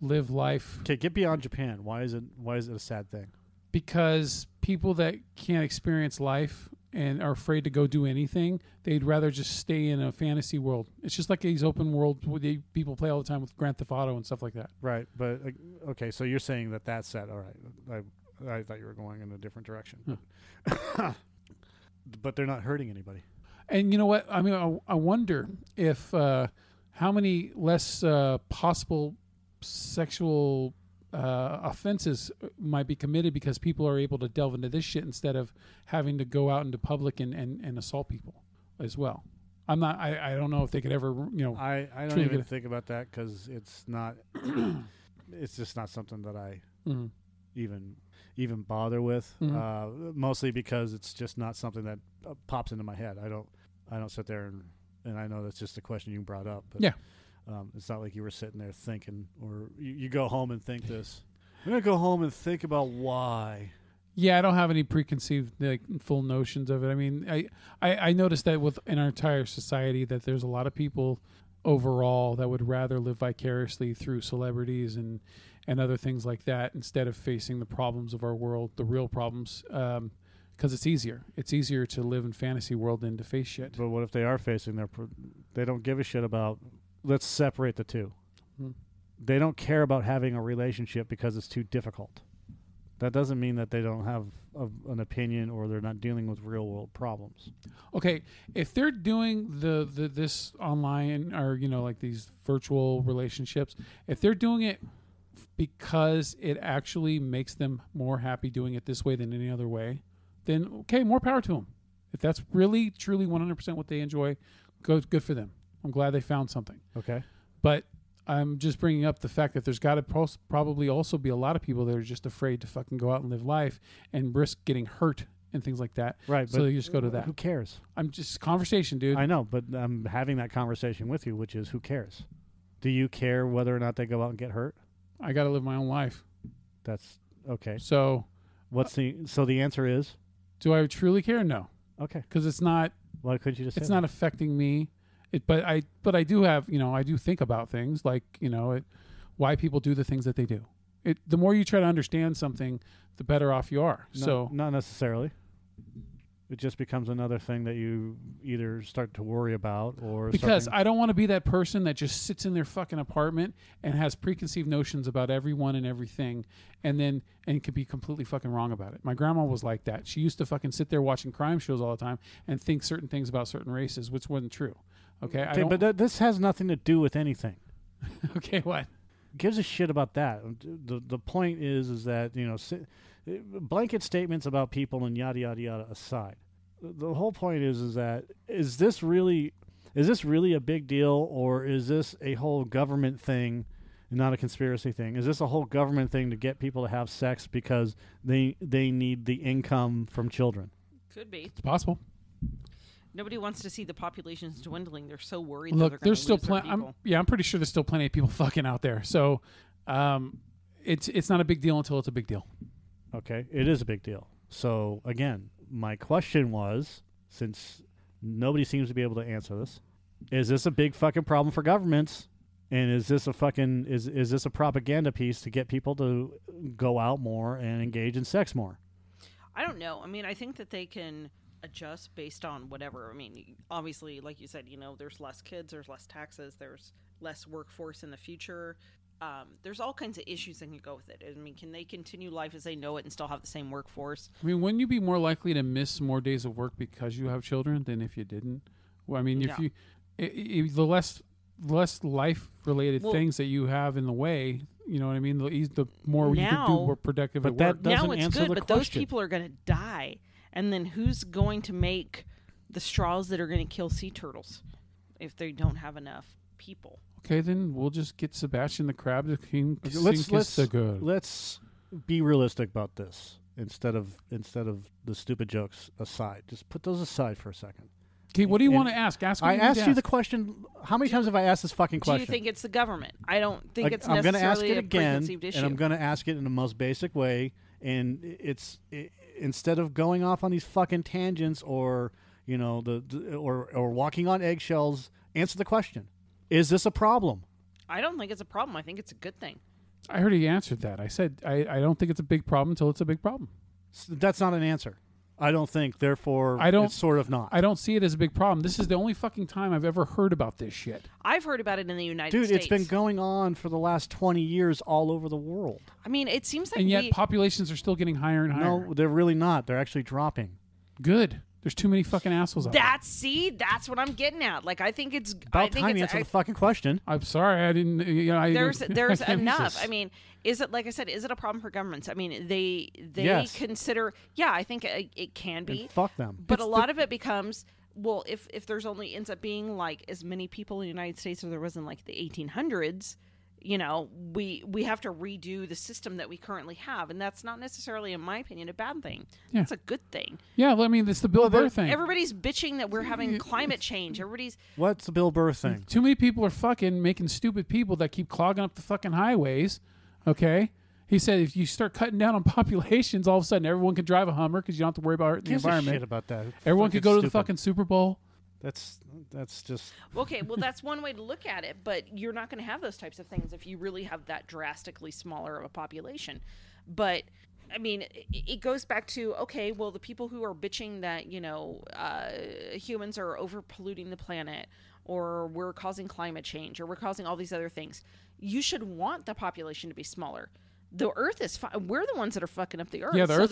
Speaker 3: live life
Speaker 1: Okay, get beyond Japan. Why is it a sad thing?
Speaker 3: because people that can't experience life and are afraid to go do anything, they'd rather just stay in a fantasy world. It's just like these open world where people play all the time with Grand Theft Auto and stuff like that.
Speaker 1: Right, but okay, so you're saying that's sad. All right, I thought you were going in a different direction. But they're not hurting anybody.
Speaker 3: And you know what? I mean, I wonder if how many less possible sexual offenses might be committed because people are able to delve into this shit instead of having to go out into public and assault people as well. I'm not. I don't know if they could ever.
Speaker 1: I don't
Speaker 3: truly
Speaker 1: even
Speaker 3: get
Speaker 1: think about that because it's not. It's just not something that I
Speaker 3: Mhm.
Speaker 1: even bother with.
Speaker 3: Mhm.
Speaker 1: Mostly because it's just not something that pops into my head. I don't sit there and I know that's just a question you brought up. But,
Speaker 3: Yeah.
Speaker 1: It's not like you were sitting there thinking, or you go home and think this. I'm gonna go home and think about why.
Speaker 3: Yeah, I don't have any preconceived full notions of it. I mean, I noticed that in our entire society that there's a lot of people overall that would rather live vicariously through celebrities and other things like that instead of facing the problems of our world, the real problems, because it's easier. It's easier to live in fantasy world than to face shit.
Speaker 1: But what if they are facing they don't give a shit about? Let's separate the two.
Speaker 3: Mhm.
Speaker 1: They don't care about having a relationship because it's too difficult. That doesn't mean that they don't have an opinion or they're not dealing with real world problems.
Speaker 3: Okay, if they're doing this online or like these virtual relationships, if they're doing it because it actually makes them more happy doing it this way than any other way, then okay, more power to them. If that's really truly 100% what they enjoy, good for them. I'm glad they found something.
Speaker 1: Okay.
Speaker 3: But I'm just bringing up the fact that there's got to probably also be a lot of people that are just afraid to fucking go out and live life and risk getting hurt and things like that.
Speaker 1: Right.
Speaker 3: So
Speaker 1: but
Speaker 3: they just go to that.
Speaker 1: Who cares?
Speaker 3: I'm just conversation, dude.
Speaker 1: I know, but I'm having that conversation with you, which is who cares? Do you care whether or not they go out and get hurt?
Speaker 3: I got to live my own life.
Speaker 1: That's okay.
Speaker 3: So
Speaker 1: So the answer is
Speaker 3: do I truly care? No,
Speaker 1: okay.
Speaker 3: because it's not.
Speaker 1: Why couldn't you just?
Speaker 3: It's
Speaker 1: say
Speaker 3: not
Speaker 1: that?
Speaker 3: affecting me. But I do have I do think about things like why people do the things that they do. The more you try to understand something, the better off you are.
Speaker 1: No,
Speaker 3: So
Speaker 1: not necessarily. It just becomes another thing that you either start to worry about or
Speaker 3: because
Speaker 1: something.
Speaker 3: I don't want to be that person that just sits in their fucking apartment and has preconceived notions about everyone and everything and could be completely fucking wrong about it. My grandma was like that. She used to fucking sit there watching crime shows all the time and think certain things about certain races, which wasn't true. Okay,
Speaker 1: but this has nothing to do with anything.
Speaker 3: Okay, what?
Speaker 1: Gives a shit about that. The point is that blanket statements about people and yada yada yada aside. The whole point is that is this really a big deal, or is this a whole government thing, not a conspiracy thing? Is this a whole government thing to get people to have sex because they need the income from children?
Speaker 2: Could be.
Speaker 3: It's possible.
Speaker 2: Nobody wants to see the populations dwindling. They're so worried.
Speaker 3: Look,
Speaker 2: that
Speaker 3: there's still
Speaker 2: plenty.
Speaker 3: plenty. I'm pretty sure there's still plenty of people fucking out there. So, it's not a big deal until it's a big deal.
Speaker 1: Okay, it is a big deal. So again, my question was, since nobody seems to be able to answer this, is this a big fucking problem for governments? And is this a fucking is this a propaganda piece to get people to go out more and engage in sex more?
Speaker 2: I don't know. I mean, I think that they can adjust based on whatever. I mean, obviously, like you said, there's less kids, there's less taxes, there's less workforce in the future. There's all kinds of issues that can go with it. I mean, can they continue life as they know it and still have the same workforce?
Speaker 3: I mean, wouldn't you be more likely to miss more days of work because you have children than if you didn't? Well, I mean, if
Speaker 2: No.
Speaker 3: the less life-related things that you have in the way, you know what I mean? The more you can do, more productive
Speaker 1: but
Speaker 3: at
Speaker 1: that
Speaker 3: work.
Speaker 1: doesn't
Speaker 2: Now it's
Speaker 1: answer
Speaker 2: good,
Speaker 1: the
Speaker 2: but those
Speaker 1: question.
Speaker 2: people are going to die. And then who's going to make the straws that are going to kill sea turtles if they don't have enough people?
Speaker 3: Okay, then we'll just get Sebastian the Crab to
Speaker 1: Let's be realistic about this instead of the stupid jokes aside. Just put those aside for a second.
Speaker 3: Okay, what do you
Speaker 1: And
Speaker 3: want to ask? Ask what
Speaker 1: I
Speaker 3: you
Speaker 1: asked
Speaker 3: need
Speaker 1: you
Speaker 3: to
Speaker 1: the question. How many times have I asked this fucking question?
Speaker 2: Do you think it's the government? I don't think it's
Speaker 1: I'm gonna ask
Speaker 2: necessarily
Speaker 1: it
Speaker 2: a
Speaker 1: again,
Speaker 2: preconceived issue.
Speaker 1: and I'm going to ask it in the most basic way. And instead of going off on these fucking tangents or or walking on eggshells, answer the question: is this a problem?
Speaker 2: I don't think it's a problem. I think it's a good thing.
Speaker 3: I already answered that. I said I don't think it's a big problem until it's a big problem.
Speaker 1: That's not an answer. I don't think. Therefore, it's sort of not.
Speaker 3: I don't see it as a big problem. This is the only fucking time I've ever heard about this shit.
Speaker 2: I've heard about it in the United
Speaker 1: Dude,
Speaker 2: States.
Speaker 1: it's been going on for the last 20 years all over the world.
Speaker 2: I mean, it seems like
Speaker 3: And yet populations are still getting higher and higher.
Speaker 1: No, they're really not. They're actually dropping.
Speaker 3: Good. There's too many fucking assholes out there.
Speaker 2: That's what I'm getting at. Like, I think it's
Speaker 1: About time you answer the fucking question.
Speaker 3: I'm sorry, I didn't.
Speaker 2: There's
Speaker 1: Jesus.
Speaker 2: enough. I mean, is it, like I said, is it a problem for governments? I mean, they
Speaker 1: Yes.
Speaker 2: consider. Yeah, I think it can be.
Speaker 1: And fuck them.
Speaker 2: But a lot of it becomes, well, if there's only ends up being like as many people in the United States as there was in like the 1800s, you know, we have to redo the system that we currently have, and that's not necessarily, in my opinion, a bad thing.
Speaker 3: Yeah.
Speaker 2: It's a good thing.
Speaker 3: Yeah, well, I mean, it's the Bill Burr thing.
Speaker 2: Everybody's bitching that we're having climate change. Everybody's
Speaker 1: What's the Bill Burr thing?
Speaker 3: Too many people are fucking making stupid people that keep clogging up the fucking highways. Okay? He said if you start cutting down on populations, all of a sudden everyone can drive a Hummer because you don't have to worry about hurting the
Speaker 1: Gives a
Speaker 3: environment.
Speaker 1: shit about that.
Speaker 3: Everyone could go to the
Speaker 1: Stupid.
Speaker 3: fucking Super Bowl.
Speaker 1: That's just
Speaker 2: okay. Well, that's one way to look at it, but you're not going to have those types of things if you really have that drastically smaller of a population. But I mean, it goes back to, okay, well, the people who are bitching that, you know, humans are over polluting the planet, or we're causing climate change, or we're causing all these other things, you should want the population to be smaller. The Earth is we're the ones that are fucking up the Earth.
Speaker 3: Yeah, the
Speaker 2: So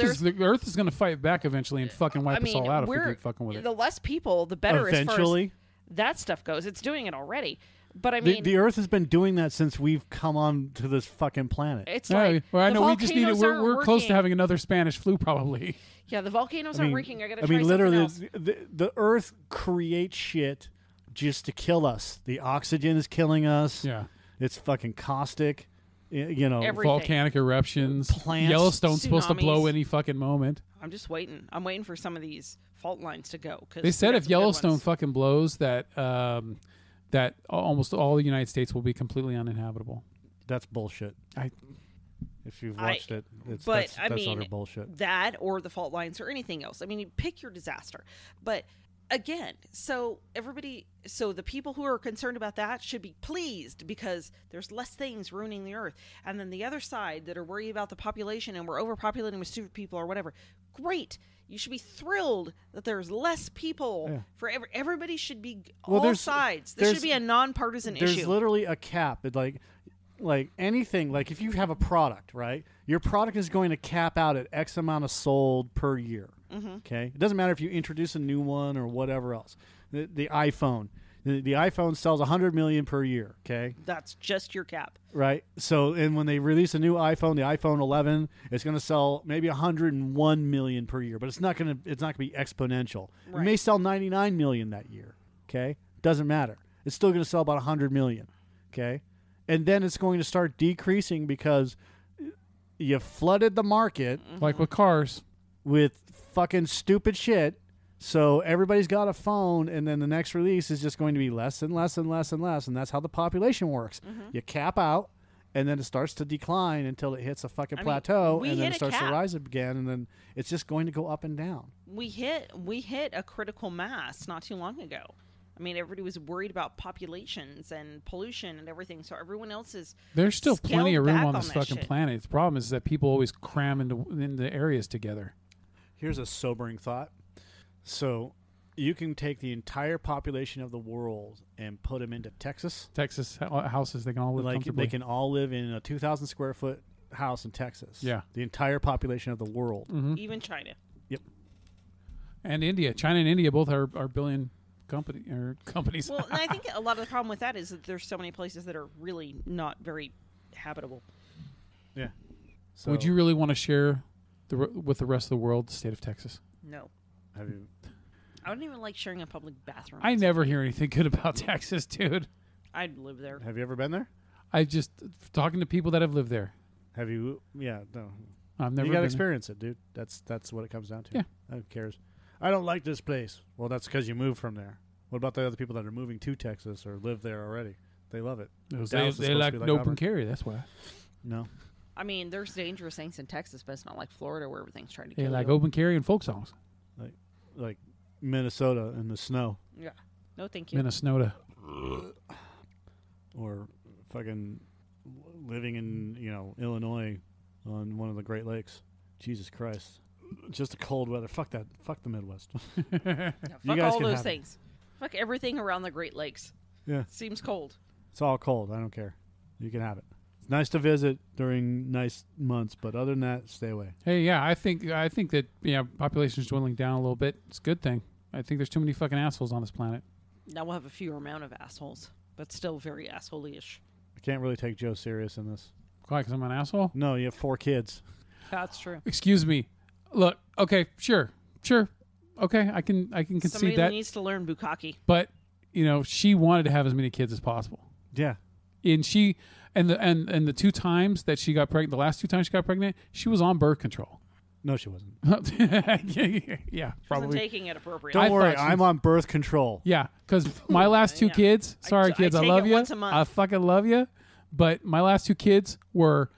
Speaker 3: Earth is going to fight back eventually and fucking wipe
Speaker 2: I mean,
Speaker 3: us all out if we
Speaker 2: we're
Speaker 3: keep fucking with it.
Speaker 2: the less people, the better.
Speaker 1: eventually.
Speaker 2: As far as that stuff goes, it's doing it already. But I
Speaker 1: The,
Speaker 2: mean,
Speaker 1: the Earth has been doing that since we've come on to this fucking planet.
Speaker 2: it's
Speaker 3: Yeah,
Speaker 2: like
Speaker 3: well, I
Speaker 2: the
Speaker 3: know we just need it.
Speaker 2: volcanoes
Speaker 3: We're
Speaker 2: aren't
Speaker 3: close to
Speaker 2: working.
Speaker 3: having another Spanish flu, probably.
Speaker 2: Yeah, the volcanoes
Speaker 1: I mean,
Speaker 2: aren't working. I got to
Speaker 1: I
Speaker 2: try
Speaker 1: mean,
Speaker 2: something
Speaker 1: literally,
Speaker 2: else.
Speaker 1: the Earth creates shit just to kill us. The oxygen is killing us.
Speaker 3: Yeah.
Speaker 1: It's fucking caustic. You know,
Speaker 2: Everything.
Speaker 3: Volcanic eruptions.
Speaker 1: Plants,
Speaker 3: Yellowstone's supposed to blow
Speaker 2: tsunamis.
Speaker 3: any fucking moment.
Speaker 2: I'm just waiting. I'm waiting for some of these fault lines to go. 'Cause
Speaker 3: They said
Speaker 2: we got
Speaker 3: if
Speaker 2: some good
Speaker 3: Yellowstone
Speaker 2: ones.
Speaker 3: fucking blows, that that almost all the United States will be completely uninhabitable.
Speaker 1: that's bullshit. If you've watched it, it's
Speaker 2: but,
Speaker 1: that's
Speaker 2: I mean,
Speaker 1: utter bullshit.
Speaker 2: that or the fault lines or anything else. I mean, you pick your disaster. But again, so the people who are concerned about that should be pleased because there's less things ruining the Earth. And then the other side that are worried about the population and we're overpopulating with stupid people or whatever, great. You should be thrilled that there's less people.
Speaker 1: Yeah.
Speaker 2: For everybody should be
Speaker 1: Well,
Speaker 2: all
Speaker 1: there's-
Speaker 2: sides. This
Speaker 1: there's-
Speaker 2: should be a nonpartisan
Speaker 1: There's
Speaker 2: issue.
Speaker 1: literally a cap. It like anything. Like if you have a product, right? Your product is going to cap out at X amount of sold per year.
Speaker 2: Mm-hmm.
Speaker 1: Okay, it doesn't matter if you introduce a new one or whatever else. The iPhone, the iPhone sells 100 million per year. Okay,
Speaker 2: That's just your cap.
Speaker 1: right. So and when they release a new iPhone, the iPhone 11, it's going to sell maybe 101 million per year, but it's not going to be exponential. It
Speaker 2: Right.
Speaker 1: may sell 99 million that year. Okay, doesn't matter. It's still going to sell about 100 million. Okay, and then it's going to start decreasing because you flooded the market
Speaker 3: Like with cars.
Speaker 1: with fucking stupid shit. So everybody's got a phone, and then the next release is just going to be less and less and less and less, and that's how the population works. You cap out, and then it starts to decline until it hits a fucking
Speaker 2: I mean,
Speaker 1: plateau,
Speaker 2: we
Speaker 1: and then
Speaker 2: hit
Speaker 1: it
Speaker 2: a
Speaker 1: starts to
Speaker 2: cap.
Speaker 1: rise again, and then it's just going to go up and down.
Speaker 2: We hit a critical mass not too long ago. I mean, everybody was worried about populations and pollution and everything, so everyone else is.
Speaker 3: There's still plenty of
Speaker 2: scaled
Speaker 3: room
Speaker 2: back
Speaker 3: on this
Speaker 2: that
Speaker 3: fucking
Speaker 2: shit.
Speaker 3: planet. The problem is that people always cram into areas together.
Speaker 1: Here's a sobering thought. So you can take the entire population of the world and put them into Texas.
Speaker 3: Texas houses, they can all live
Speaker 1: Like
Speaker 3: comfortably.
Speaker 1: they can all live in a 2,000 square foot house in Texas.
Speaker 3: Yeah.
Speaker 1: The entire population of the world.
Speaker 2: Even China.
Speaker 3: And India. China and India both are billion companies.
Speaker 2: Well, and I think a lot of the problem with that is that there's so many places that are really not very habitable.
Speaker 1: Yeah. So
Speaker 3: Would you really want to share with the rest of the world the state of Texas?
Speaker 2: No.
Speaker 1: have you
Speaker 2: I wouldn't even like sharing a public bathroom.
Speaker 3: I never hear anything good about Texas, dude.
Speaker 2: I'd live there.
Speaker 1: have you ever been there?
Speaker 3: I just talking to people that have lived there.
Speaker 1: Have you? Yeah. No.
Speaker 3: I've never
Speaker 1: You got to
Speaker 3: been
Speaker 1: experience it, dude. That's what it comes down to.
Speaker 3: Yeah.
Speaker 1: Who cares? I don't like this place. Well, that's because you moved from there. What about the other people that are moving to Texas or live there already? They love it.
Speaker 3: there.
Speaker 1: Dallas
Speaker 3: They
Speaker 1: is supposed to
Speaker 3: like
Speaker 1: be
Speaker 3: open
Speaker 1: Auburn.
Speaker 3: carry. That's why
Speaker 1: No.
Speaker 2: I mean, there's dangerous things in Texas, but it's not like Florida where everything's trying to
Speaker 3: they
Speaker 2: kill
Speaker 3: like
Speaker 2: you.
Speaker 3: open carry and folk songs.
Speaker 1: Like Minnesota in the snow
Speaker 2: Yeah. No, thank you.
Speaker 3: Minnesota.
Speaker 1: or fucking living in Illinois on one of the Great Lakes. Jesus Christ. Just the cold weather. Fuck that. Fuck the Midwest.
Speaker 2: Yeah,
Speaker 1: You
Speaker 2: fuck
Speaker 1: guys
Speaker 2: all
Speaker 1: can
Speaker 2: those
Speaker 1: have it.
Speaker 2: things. Fuck everything around the Great Lakes.
Speaker 1: Yeah.
Speaker 2: Seems cold.
Speaker 1: It's all cold. I don't care. You can have it. It's nice to visit during nice months, but other than that, stay away.
Speaker 3: Hey, yeah, I think that population is dwindling down a little bit. It's a good thing. I think there's too many fucking assholes on this planet.
Speaker 2: Now we'll have a fewer amount of assholes, but still very asshole-ish.
Speaker 1: I can't really take Joe serious in this.
Speaker 3: Why? Because I'm an asshole?
Speaker 1: No, you have 4 kids.
Speaker 2: That's true.
Speaker 3: Excuse me. Look, okay, sure. okay, I can concede
Speaker 2: Somebody
Speaker 3: that.
Speaker 2: needs to learn bukkake.
Speaker 3: But she wanted to have as many kids as possible,
Speaker 1: Yeah.
Speaker 3: and the 2 times that she got pregnant, the last 2 times she got pregnant, she was on birth control.
Speaker 1: No, she wasn't.
Speaker 3: Yeah,
Speaker 2: Wasn't
Speaker 3: probably.
Speaker 2: taking it appropriately.
Speaker 1: Don't
Speaker 3: I
Speaker 1: worry,
Speaker 3: thought she
Speaker 1: I'm on birth control.
Speaker 3: Yeah, because my last 2
Speaker 2: Yeah.
Speaker 3: kids. Sorry, kids, I
Speaker 2: take
Speaker 3: love
Speaker 2: it
Speaker 3: you.
Speaker 2: once a month.
Speaker 3: I fucking love you. But my last 2 kids were,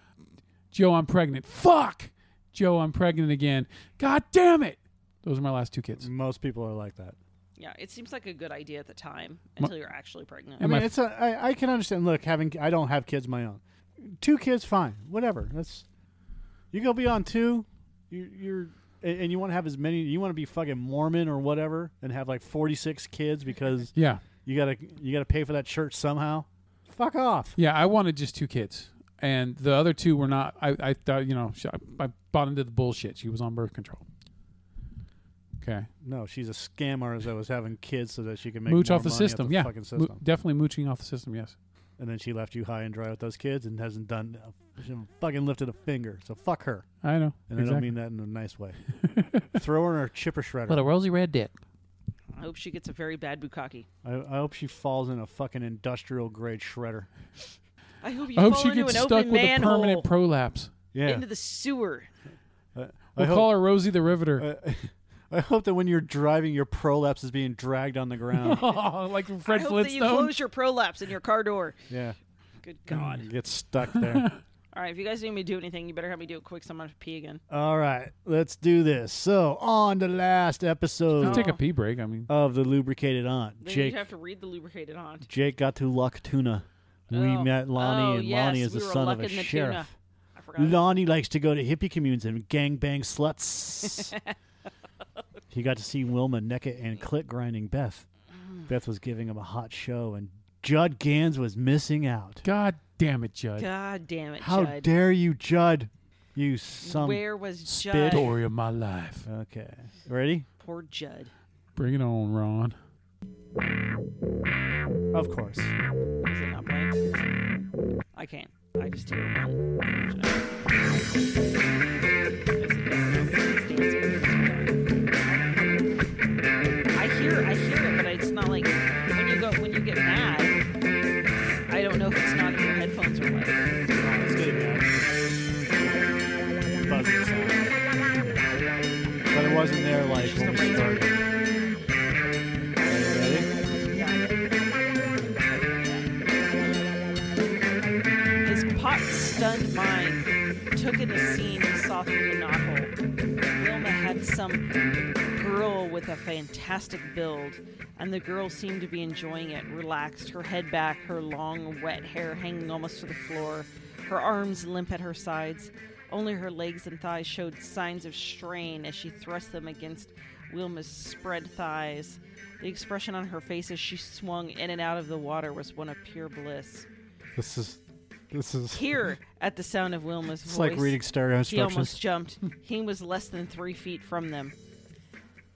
Speaker 3: Joe, I'm pregnant. Fuck, Joe, I'm pregnant again. God damn it. Those are my last 2 kids.
Speaker 1: Most people are like that.
Speaker 2: Yeah, it seems like a good idea at the time until you're actually pregnant.
Speaker 1: I
Speaker 3: And
Speaker 1: mean,
Speaker 3: my
Speaker 1: I can understand. Look, I don't have kids of my own. 2 kids, fine, whatever. You go beyond 2. And you want to have as many. You want to be fucking Mormon or whatever, and have like 46 kids because
Speaker 3: Yeah,
Speaker 1: you gotta pay for that church somehow. Fuck off.
Speaker 3: yeah. I wanted just 2 kids, and the other 2 were not. I thought I bought into the bullshit. She was on birth control. Okay,
Speaker 1: No, she's a scam artist that was having kids so that she could make
Speaker 3: mooch
Speaker 1: more
Speaker 3: off the
Speaker 1: money
Speaker 3: system.
Speaker 1: Off the
Speaker 3: Yeah,
Speaker 1: fucking system.
Speaker 3: definitely mooching off the system. Yes.
Speaker 1: And then she left you high and dry with those kids and hasn't done. She hasn't fucking lifted a finger. So fuck her.
Speaker 3: I know.
Speaker 1: And I don't mean that in a nice way. Throw her in her chipper shredder.
Speaker 3: Little rosy red dick.
Speaker 2: I hope she gets a very bad bukkake.
Speaker 1: I hope she falls in a fucking industrial grade shredder.
Speaker 2: I hope you
Speaker 3: I hope
Speaker 2: fall
Speaker 3: she
Speaker 2: into
Speaker 3: gets
Speaker 2: an
Speaker 3: stuck
Speaker 2: open
Speaker 3: with a
Speaker 2: manhole
Speaker 3: permanent prolapse.
Speaker 1: Yeah.
Speaker 2: into the sewer.
Speaker 3: We'll call her Rosie the Riveter.
Speaker 1: I hope that when you're driving, your prolapse is being dragged on the ground.
Speaker 3: Like from Fred
Speaker 2: I hope that you
Speaker 3: Flintstone.
Speaker 2: close your prolapse in your car door.
Speaker 1: Yeah.
Speaker 2: Good God.
Speaker 1: You get stuck there.
Speaker 2: All right, if you guys need me to do anything, you better have me do it quick so I'm going to pee again.
Speaker 1: All right. Let's do this. So, on the last episode
Speaker 3: Let's take a pee break. I mean,
Speaker 1: of the Lubricated Aunt,
Speaker 2: Then
Speaker 1: Jake
Speaker 2: you have to read the lubricated aunt.
Speaker 1: Jake got to luck tuna. We
Speaker 2: Oh.
Speaker 1: met Lonnie, and
Speaker 2: yes,
Speaker 1: Lonnie is
Speaker 2: we
Speaker 1: the
Speaker 2: were
Speaker 1: son of a
Speaker 2: lucking the
Speaker 1: sheriff.
Speaker 2: tuna. I forgot.
Speaker 1: Lonnie likes to go to hippie communes and gangbang sluts. He got to see Wilma naked and clit grinding Beth. Beth was giving him a hot show, and Judd Gans was missing out.
Speaker 3: God damn it, Judd.
Speaker 2: God damn it,
Speaker 1: How
Speaker 2: Judd.
Speaker 1: dare you, Judd? You some
Speaker 2: Where was
Speaker 1: spit.
Speaker 2: Judd?
Speaker 3: Story of my life.
Speaker 1: Okay. Ready?
Speaker 2: Poor Judd.
Speaker 3: Bring it on, Ron.
Speaker 1: Of course.
Speaker 2: Is it not playing? I can't. I just hear one. I hear it, but it's not like when you get mad. I don't know if it's not in your headphones or what.
Speaker 1: It's getting out. Buzzing sound. But it wasn't there like when we started. Ready?
Speaker 2: His pot-stunned mind took in the scene he saw through the knothole. Wilma had some girl with a fantastic build, and the girl seemed to be enjoying it, relaxed, her head back, her long, wet hair hanging almost to the floor, her arms limp at her sides. Only her legs and thighs showed signs of strain as she thrust them against Wilma's spread thighs. The expression on her face as she swung in and out of the water was one of pure bliss.
Speaker 1: This is
Speaker 2: Here, at the sound of Wilma's
Speaker 1: it's
Speaker 2: voice,
Speaker 1: like reading stereo
Speaker 2: he
Speaker 1: instructions.
Speaker 2: almost jumped. He was less than 3 feet from them.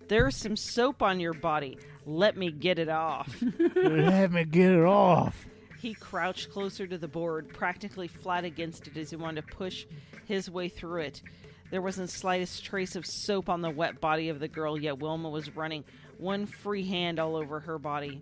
Speaker 2: There's some soap on your body. Let me get it off.
Speaker 1: Let me get it off.
Speaker 2: He crouched closer to the board, practically flat against it as he wanted to push his way through it. There wasn't the slightest trace of soap on the wet body of the girl, yet Wilma was running one free hand all over her body.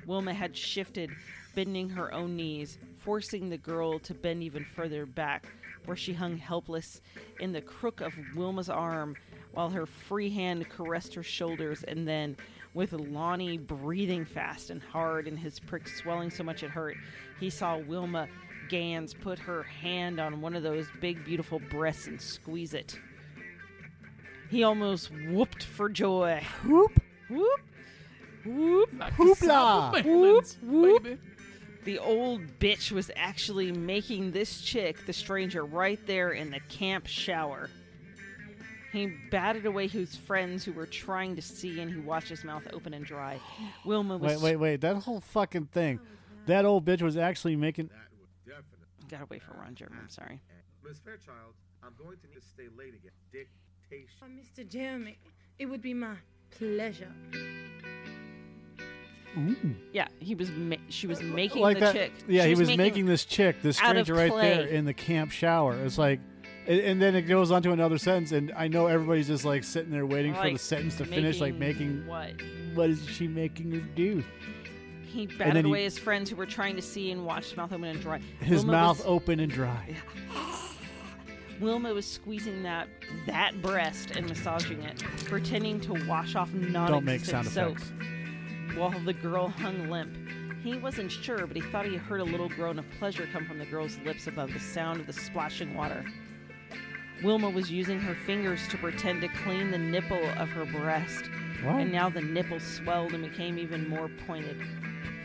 Speaker 2: Wilma had shifted, bending her own knees, forcing the girl to bend even further back, where she hung helpless in the crook of Wilma's arm, while her free hand caressed her shoulders, and then, with Lonnie breathing fast and hard and his prick swelling so much it hurt, he saw Wilma Gans put her hand on one of those big, beautiful breasts and squeeze it. He almost whooped for joy.
Speaker 1: Whoop.
Speaker 2: Whoop! Whoop!
Speaker 1: Hoopla.
Speaker 2: Whoop! Whoop! The old bitch was actually making this chick, the stranger, right there in the camp shower. He batted away his friends who were trying to see, and he watched his mouth open and dry. Wilma was...
Speaker 1: Wait. That whole fucking thing. That old bitch was actually making...
Speaker 2: Gotta wait for Ron Jeremy, I'm sorry.
Speaker 4: Miss Fairchild, I'm going to need to stay late again. Dictation.
Speaker 5: Mr. Jeremy, it would be my pleasure.
Speaker 2: Yeah, she was making
Speaker 1: like
Speaker 2: the
Speaker 1: that.
Speaker 2: chick.
Speaker 1: Yeah,
Speaker 2: She
Speaker 1: he was
Speaker 2: making
Speaker 1: making this chick, this
Speaker 2: out of
Speaker 1: stranger right there
Speaker 2: clay.
Speaker 1: in the camp shower. It's like, And then it goes on to another sentence, and I know everybody's just like sitting there waiting for
Speaker 2: Like,
Speaker 1: the sentence to finish, like making
Speaker 2: what?
Speaker 1: is she making her do?
Speaker 2: He
Speaker 1: then
Speaker 2: battered
Speaker 1: he-
Speaker 2: away his friends who were trying to see and watch his mouth open and dry.
Speaker 1: His
Speaker 2: Wilma
Speaker 1: mouth
Speaker 2: was-
Speaker 1: open and dry.
Speaker 2: Wilma was squeezing that breast and massaging it, pretending to wash off
Speaker 1: Don't make
Speaker 2: non-existent
Speaker 1: sound
Speaker 2: soap,
Speaker 1: effects.
Speaker 2: while the girl hung limp. He wasn't sure, but he thought he heard a little groan of pleasure come from the girl's lips above the sound of the splashing water. Wilma was using her fingers to pretend to clean the nipple of her breast,
Speaker 1: What?
Speaker 2: and now the nipple swelled and became even more pointed.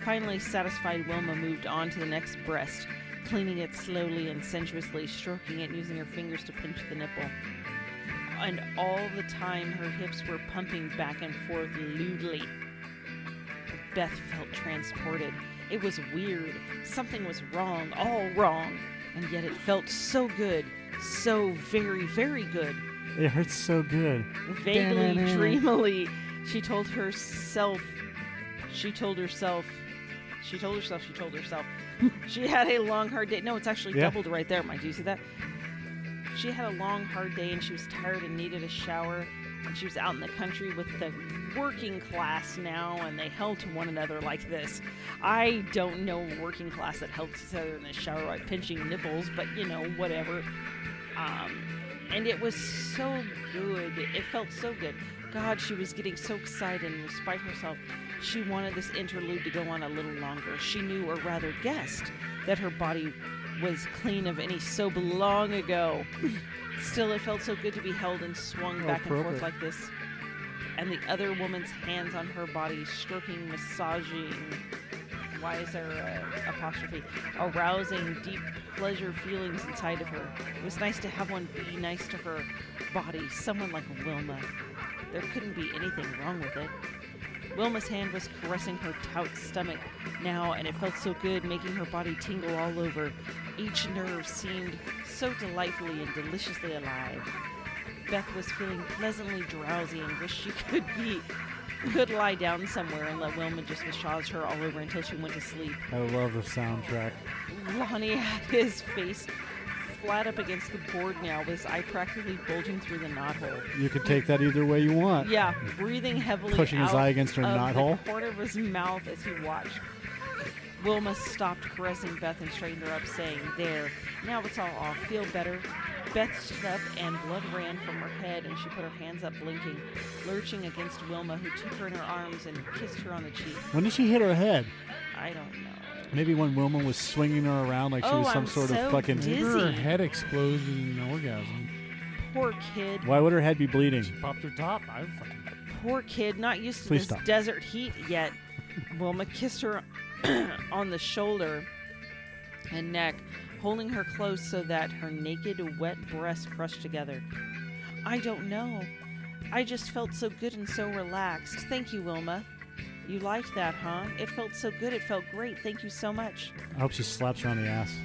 Speaker 2: Finally satisfied, Wilma moved on to the next breast, cleaning it slowly and sensuously, stroking it using her fingers to pinch the nipple. And all the time her hips were pumping back and forth lewdly. Beth felt transported. It was weird. Something was wrong, all wrong. And yet it felt so good. So very, very good.
Speaker 1: It hurts so good.
Speaker 2: Vaguely, dreamily, she told herself. She had a long, hard day. No, it's actually
Speaker 1: Yeah.
Speaker 2: doubled right there, Mike. Do you see that? She had a long, hard day, and she was tired and needed a shower. And she was out in the country with the working class now, and they held to one another like this. I don't know a working class that helps each other in the shower by pinching nipples, but whatever. And it was so good. It felt so good. God, she was getting so excited, and despite herself, she wanted this interlude to go on a little longer. She knew, or rather guessed, that her body was clean of any soap long ago. Still, it felt so good to be held and swung back and forth
Speaker 1: appropriate.
Speaker 2: like this. And the other woman's hands on her body, stroking, massaging. Why is there a apostrophe? Arousing deep pleasure feelings inside of her. It was nice to have one be nice to her body, someone like Wilma. There couldn't be anything wrong with it. Wilma's hand was caressing her taut stomach now, and it felt so good, making her body tingle all over. Each nerve seemed so delightfully and deliciously alive. Beth was feeling pleasantly drowsy and wished she could lie down somewhere and let Wilma just massage her all over until she went to sleep.
Speaker 1: I love the soundtrack.
Speaker 2: Lonnie had his face flat up against the board now, with his eye practically bulging through the knothole.
Speaker 1: You could take that either way you want.
Speaker 2: Yeah, breathing heavily
Speaker 1: Pushing his
Speaker 2: out
Speaker 1: eye against her
Speaker 2: of
Speaker 1: knothole.
Speaker 2: the corner of his mouth as he watched. Wilma stopped caressing Beth and straightened her up, saying, "There, now it's all off. Feel better?" Beth stood up and blood ran from her head, and she put her hands up blinking, lurching against Wilma, who took her in her arms and kissed her on the cheek.
Speaker 1: When did she hit her head?
Speaker 2: I don't know.
Speaker 1: Maybe when Wilma was swinging her around like she was some
Speaker 2: I'm
Speaker 1: sort
Speaker 2: so
Speaker 1: of fucking.
Speaker 2: dizzy.
Speaker 3: Maybe her head exploded in an orgasm.
Speaker 2: Poor kid.
Speaker 1: Why would her head be bleeding?
Speaker 3: Popped her top. I fucking.
Speaker 2: Poor kid, not used to
Speaker 1: Please
Speaker 2: this
Speaker 1: stop.
Speaker 2: desert heat yet. Wilma kissed her on the shoulder and neck, holding her close so that her naked, wet breasts crushed together. I don't know. I just felt so good and so relaxed. Thank you, Wilma. You liked that, huh? It felt so good. It felt great. Thank you so much.
Speaker 1: I hope she slaps her on the ass.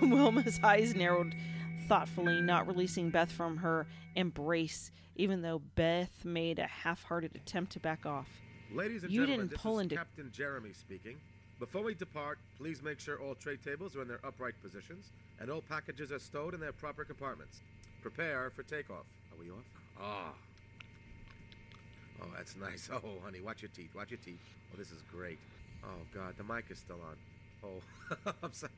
Speaker 2: Wilma's eyes narrowed thoughtfully, not releasing Beth from her embrace, even though Beth made a half-hearted attempt to back off.
Speaker 4: Ladies and
Speaker 2: You
Speaker 4: gentlemen,
Speaker 2: didn't
Speaker 4: this
Speaker 2: pull
Speaker 4: is
Speaker 2: into-
Speaker 4: Captain Jeremy speaking. Before we depart, please make sure all tray tables are in their upright positions and all packages are stowed in their proper compartments. Prepare for takeoff. Are we off? Ah. Oh, that's nice. Oh, honey, watch your teeth. Watch your teeth. Oh, this is great. Oh, God, the mic is still on. Oh, I'm sorry.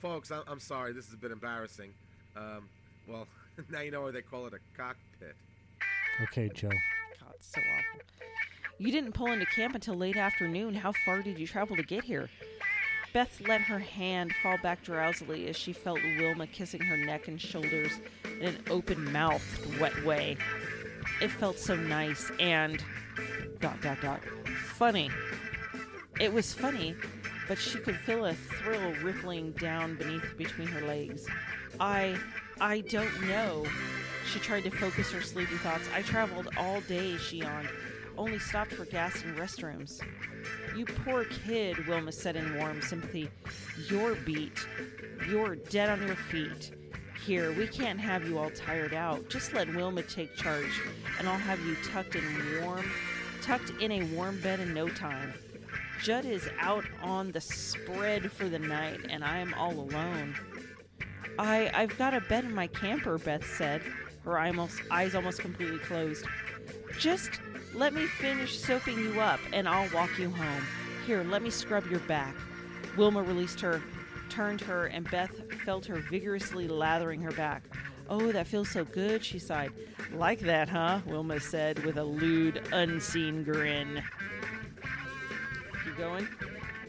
Speaker 4: Folks, I'm sorry. This is a bit embarrassing. Well, now you know why they call it a cockpit.
Speaker 1: Okay, Joe.
Speaker 2: God, it's so awful. You didn't pull into camp until late afternoon. How far did you travel to get here? Beth let her hand fall back drowsily as she felt Wilma kissing her neck and shoulders in an open-mouthed, wet way. It felt so nice and... ... funny. It was funny, but she could feel a thrill rippling down beneath between her legs. I don't know. She tried to focus her sleepy thoughts. I traveled all day, she yawned. Only stopped for gas and restrooms. You poor kid, Wilma said in warm sympathy. You're beat. You're dead on your feet. Here, we can't have you all tired out. Just let Wilma take charge, and I'll have you tucked in a warm bed in no time. Judd is out on the spread for the night, and I am all alone. I've got a bed in my camper, Beth said, her eyes almost completely closed. Just let me finish soaping you up, and I'll walk you home. Here, let me scrub your back. Wilma released her, turned her, and Beth felt her vigorously lathering her back. Oh, that feels so good, she sighed. Like that, huh? Wilma said with a lewd, unseen grin. Keep going?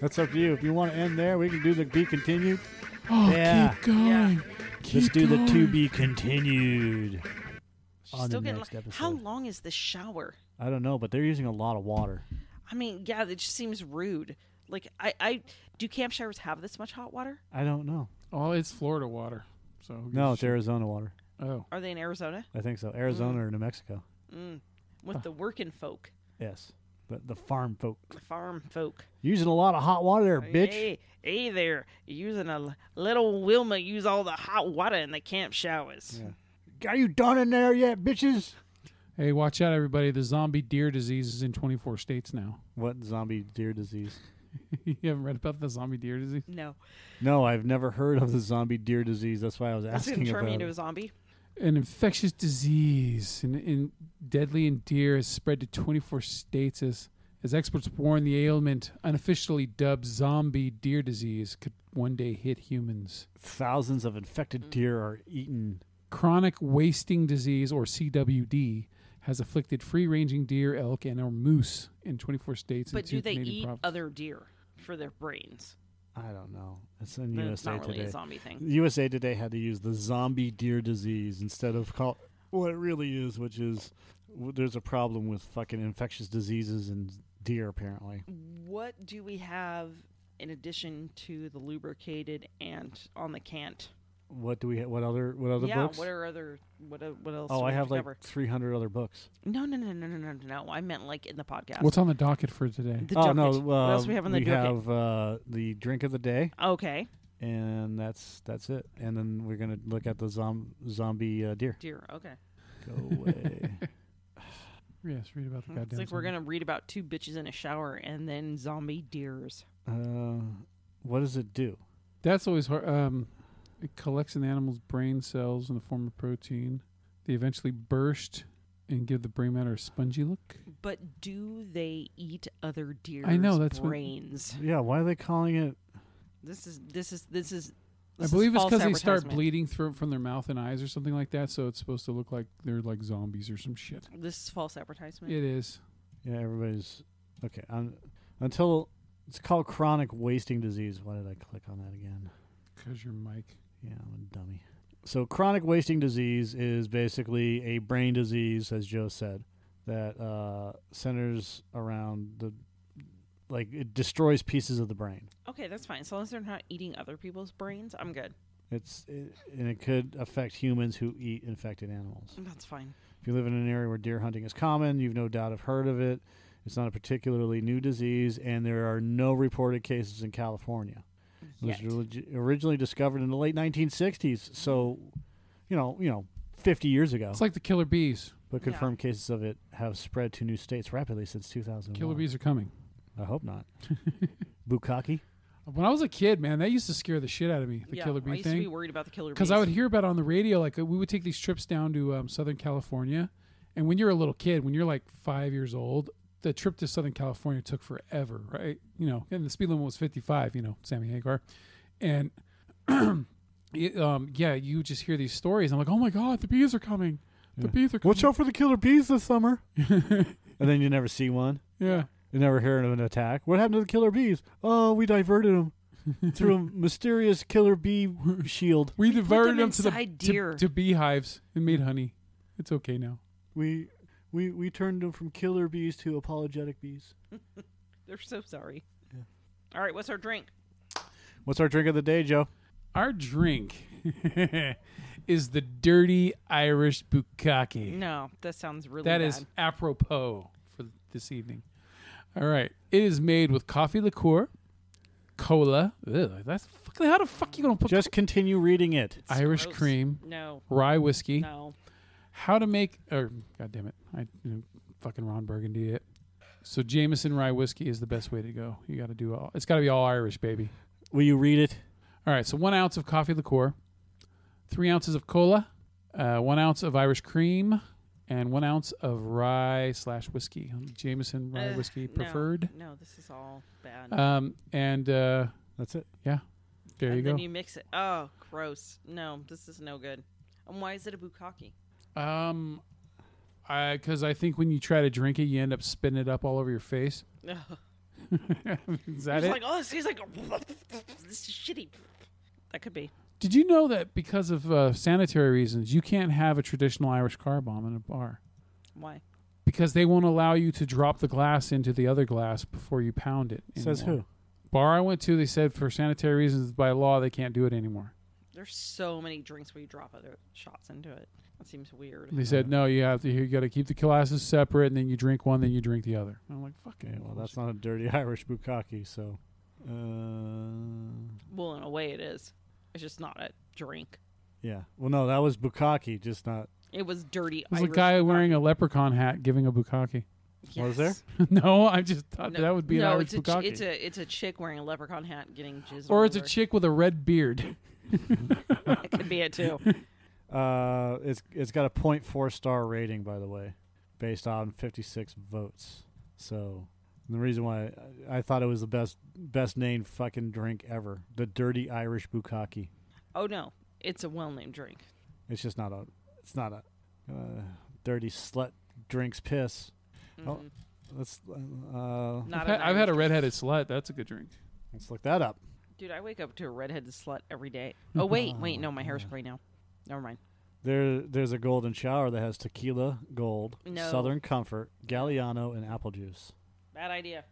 Speaker 1: That's up to you. If you want to end there, we can do the be continued.
Speaker 3: Oh,
Speaker 1: Yeah.
Speaker 3: keep going.
Speaker 2: Yeah.
Speaker 3: Keep
Speaker 1: Let's do
Speaker 3: going.
Speaker 1: the to be continued.
Speaker 2: She's
Speaker 1: On the
Speaker 2: still getting
Speaker 1: next episode.
Speaker 2: How long is this shower?
Speaker 1: I don't know, but they're using a lot of water.
Speaker 2: I mean, yeah, it just seems rude. Like, I do camp showers have this much hot water?
Speaker 1: I don't know.
Speaker 3: Oh, it's Florida water. So who gives
Speaker 1: No,
Speaker 3: a
Speaker 1: it's
Speaker 3: shit?
Speaker 1: Arizona water.
Speaker 3: Oh,
Speaker 2: Are they in Arizona?
Speaker 1: I think so. Arizona or New Mexico.
Speaker 2: With the working folk,
Speaker 1: Yes. The farm folk.
Speaker 2: the farm folk.
Speaker 1: Using a lot of hot water there, bitch.
Speaker 2: Hey there. You're using a little Wilma use all the hot water in the camp showers.
Speaker 1: Yeah. Are you done in there yet, bitches?
Speaker 3: hey, watch out, everybody! The zombie deer disease is in 24 states now.
Speaker 1: What zombie deer disease?
Speaker 3: You haven't read about the zombie deer disease?
Speaker 2: No.
Speaker 1: No, I've never heard of the zombie deer disease. That's why I was
Speaker 2: That's going
Speaker 1: asking
Speaker 2: to turn me
Speaker 1: about
Speaker 2: into a
Speaker 1: it.
Speaker 2: zombie?
Speaker 3: An infectious disease in deadly in deer has spread to 24 states as experts warn the ailment, unofficially dubbed zombie deer disease, could one day hit humans.
Speaker 1: Thousands of infected deer are eaten.
Speaker 3: Chronic wasting disease, or CWD, has afflicted free-ranging deer, elk, and or moose in 24 states
Speaker 2: But
Speaker 3: and 2
Speaker 2: do they
Speaker 3: Canadian
Speaker 2: eat
Speaker 3: provinces.
Speaker 2: other deer for their brains?
Speaker 1: I don't know. It's in
Speaker 2: It's
Speaker 1: USA
Speaker 2: not really
Speaker 1: Today.
Speaker 2: a zombie thing.
Speaker 1: USA Today had to use the zombie deer disease instead of call what it really is, which is there's a problem with fucking infectious diseases in deer, apparently.
Speaker 2: What do we have in addition to the lubricated and on the cant?
Speaker 1: What do we? What other
Speaker 2: Yeah,
Speaker 1: books?
Speaker 2: what else?
Speaker 1: Oh,
Speaker 2: do we
Speaker 1: I have
Speaker 2: to
Speaker 1: like
Speaker 2: cover?
Speaker 1: 300 other books.
Speaker 2: No. I meant like in the podcast.
Speaker 3: What's on the docket for today?
Speaker 2: the
Speaker 1: Oh
Speaker 2: docket.
Speaker 1: no!
Speaker 2: What else do we have on the
Speaker 1: we
Speaker 2: docket?
Speaker 1: have the drink of the day,
Speaker 2: Okay,
Speaker 1: and that's it. And then we're gonna look at the zombie deer.
Speaker 2: deer. Okay.
Speaker 1: Go away.
Speaker 3: Yes, read about the goddamn
Speaker 2: It's like we're
Speaker 3: zombie.
Speaker 2: gonna read about 2 bitches in a shower and then zombie deers.
Speaker 1: What does it do?
Speaker 3: That's always hard. It collects an animal's brain cells in the form of protein. They eventually burst and give the brain matter a spongy look.
Speaker 2: But do they eat other deer's
Speaker 3: I know, that's what-
Speaker 2: brains?
Speaker 1: Yeah. Why are they calling it?
Speaker 2: This is
Speaker 3: I believe it's
Speaker 2: false
Speaker 3: because they start
Speaker 2: advertisement.
Speaker 3: bleeding from their mouth and eyes or something like that, so it's supposed to look like they're like zombies or some shit.
Speaker 2: This is false advertisement.
Speaker 3: It is.
Speaker 1: Yeah, everybody's okay. Until it's called chronic wasting disease. Why did I click on that again?
Speaker 3: Because your mic.
Speaker 1: Yeah, I'm a dummy. So chronic wasting disease is basically a brain disease, as Joe said, that centers around it destroys pieces of the brain.
Speaker 2: Okay, that's fine. So long as they're not eating other people's brains, I'm good.
Speaker 1: And it could affect humans who eat infected animals.
Speaker 2: That's fine.
Speaker 1: If you live in an area where deer hunting is common, you've no doubt have heard of it. It's not a particularly new disease, and there are no reported cases in California. It was
Speaker 2: Yet.
Speaker 1: originally discovered in the late 1960s, so 50 years ago.
Speaker 3: It's like the killer bees.
Speaker 1: But confirmed cases of it have spread to new states rapidly since 2001.
Speaker 3: Killer bees are coming.
Speaker 1: I hope not. Bukkake?
Speaker 3: When I was a kid, man, that used to scare the shit out of me, the killer
Speaker 2: I
Speaker 3: bee
Speaker 2: used to be
Speaker 3: thing.
Speaker 2: worried about the killer bees.
Speaker 3: Because I would hear about it on the radio. Like, we would take these trips down to Southern California. And when you're a little kid, when you're like 5 years old, the trip to Southern California took forever, right? And the speed limit was 55, Sammy Hagar. And, you would just hear these stories. I'm like, oh, my God, the bees are coming. The bees are coming.
Speaker 1: Watch out for the killer bees this summer. And then you never see one.
Speaker 3: Yeah.
Speaker 1: You never hear of an attack. What happened to the killer bees? Oh, we diverted them through a mysterious killer bee shield.
Speaker 3: We
Speaker 2: put
Speaker 3: diverted
Speaker 2: them
Speaker 3: them to
Speaker 2: inside deer.
Speaker 3: to beehives and made honey. It's okay now.
Speaker 1: We turned them from killer bees to apologetic bees.
Speaker 2: They're so sorry. All right, what's our drink?
Speaker 1: What's our drink of the day, Joe?
Speaker 3: Our drink is the Dirty Irish Bukkake.
Speaker 2: No, that sounds really
Speaker 3: That
Speaker 2: bad.
Speaker 3: is apropos for this evening. All right. It is made with coffee liqueur, cola. Ugh, how the fuck you gonna put
Speaker 1: Just continue reading it.
Speaker 3: Irish
Speaker 2: gross.
Speaker 3: cream,
Speaker 2: No.
Speaker 3: rye whiskey?
Speaker 2: No.
Speaker 3: How to make? God damn it! Fucking Ron Burgundy it. So Jameson rye whiskey is the best way to go. You got to do all. It's got to be all Irish, baby.
Speaker 1: Will you read it?
Speaker 3: All right. So 1 ounce of coffee liqueur, 3 ounces of cola, 1 ounce of Irish cream, and 1 ounce of rye/whiskey. Jameson rye whiskey preferred.
Speaker 2: No, this is all bad.
Speaker 1: That's it.
Speaker 3: Yeah, there you
Speaker 2: and
Speaker 3: go.
Speaker 2: then you mix it. Oh, gross. No, this is no good. And why is it a bukkake?
Speaker 3: Because I think when you try to drink it, you end up spitting it up all over your face.
Speaker 2: Ugh.
Speaker 3: Is that
Speaker 2: It's
Speaker 3: it?
Speaker 2: like, oh, this is like, this is shitty. That could be.
Speaker 3: Did you know that because of sanitary reasons, you can't have a traditional Irish car bomb in a bar?
Speaker 2: Why?
Speaker 3: Because they won't allow you to drop the glass into the other glass before you pound it.
Speaker 1: Says
Speaker 3: anymore.
Speaker 1: who?
Speaker 3: Bar I went to, they said for sanitary reasons, by law, they can't do it anymore.
Speaker 2: There's so many drinks where you drop other shots into it. That seems weird.
Speaker 3: They said no, you got to keep the glasses separate, and then you drink one, then you drink the other. I'm like, fuck
Speaker 1: Okay,
Speaker 3: it.
Speaker 1: well, that's not a dirty Irish bukkake, so.
Speaker 2: Well, in a way, it is. It's just not a drink.
Speaker 1: Yeah. Well, no, that was bukkake, just not.
Speaker 2: It was dirty.
Speaker 3: There's a
Speaker 2: Irish
Speaker 3: guy
Speaker 2: bukkake.
Speaker 3: wearing a leprechaun hat giving a bukkake.
Speaker 1: Was there?
Speaker 3: No, I just thought
Speaker 2: No,
Speaker 3: that would be an Irish
Speaker 2: it's
Speaker 3: bukkake.
Speaker 2: it's a chick wearing a leprechaun hat getting jizz.
Speaker 3: Or
Speaker 2: all
Speaker 3: it's a
Speaker 2: over.
Speaker 3: chick with a red beard.
Speaker 2: It could be it too.
Speaker 1: It's got a 0.4 star rating, by the way, based on 56 votes. So the reason why I thought it was the best named fucking drink ever, the dirty Irish bukkake.
Speaker 2: Oh no, it's a well-named drink.
Speaker 1: It's just not a. It's not a dirty slut drinks piss. Oh,
Speaker 2: Mhm.
Speaker 1: let's
Speaker 2: Not
Speaker 3: I've had a
Speaker 2: Irish-
Speaker 3: redheaded slut. That's a good drink.
Speaker 1: let's look that up.
Speaker 2: Dude, I wake up to a redheaded slut every day. Oh wait, no, my hair's gray now. Never mind.
Speaker 1: There's a golden shower that has tequila, gold,
Speaker 2: No.
Speaker 1: Southern Comfort, Galliano, and apple juice.
Speaker 2: Bad idea.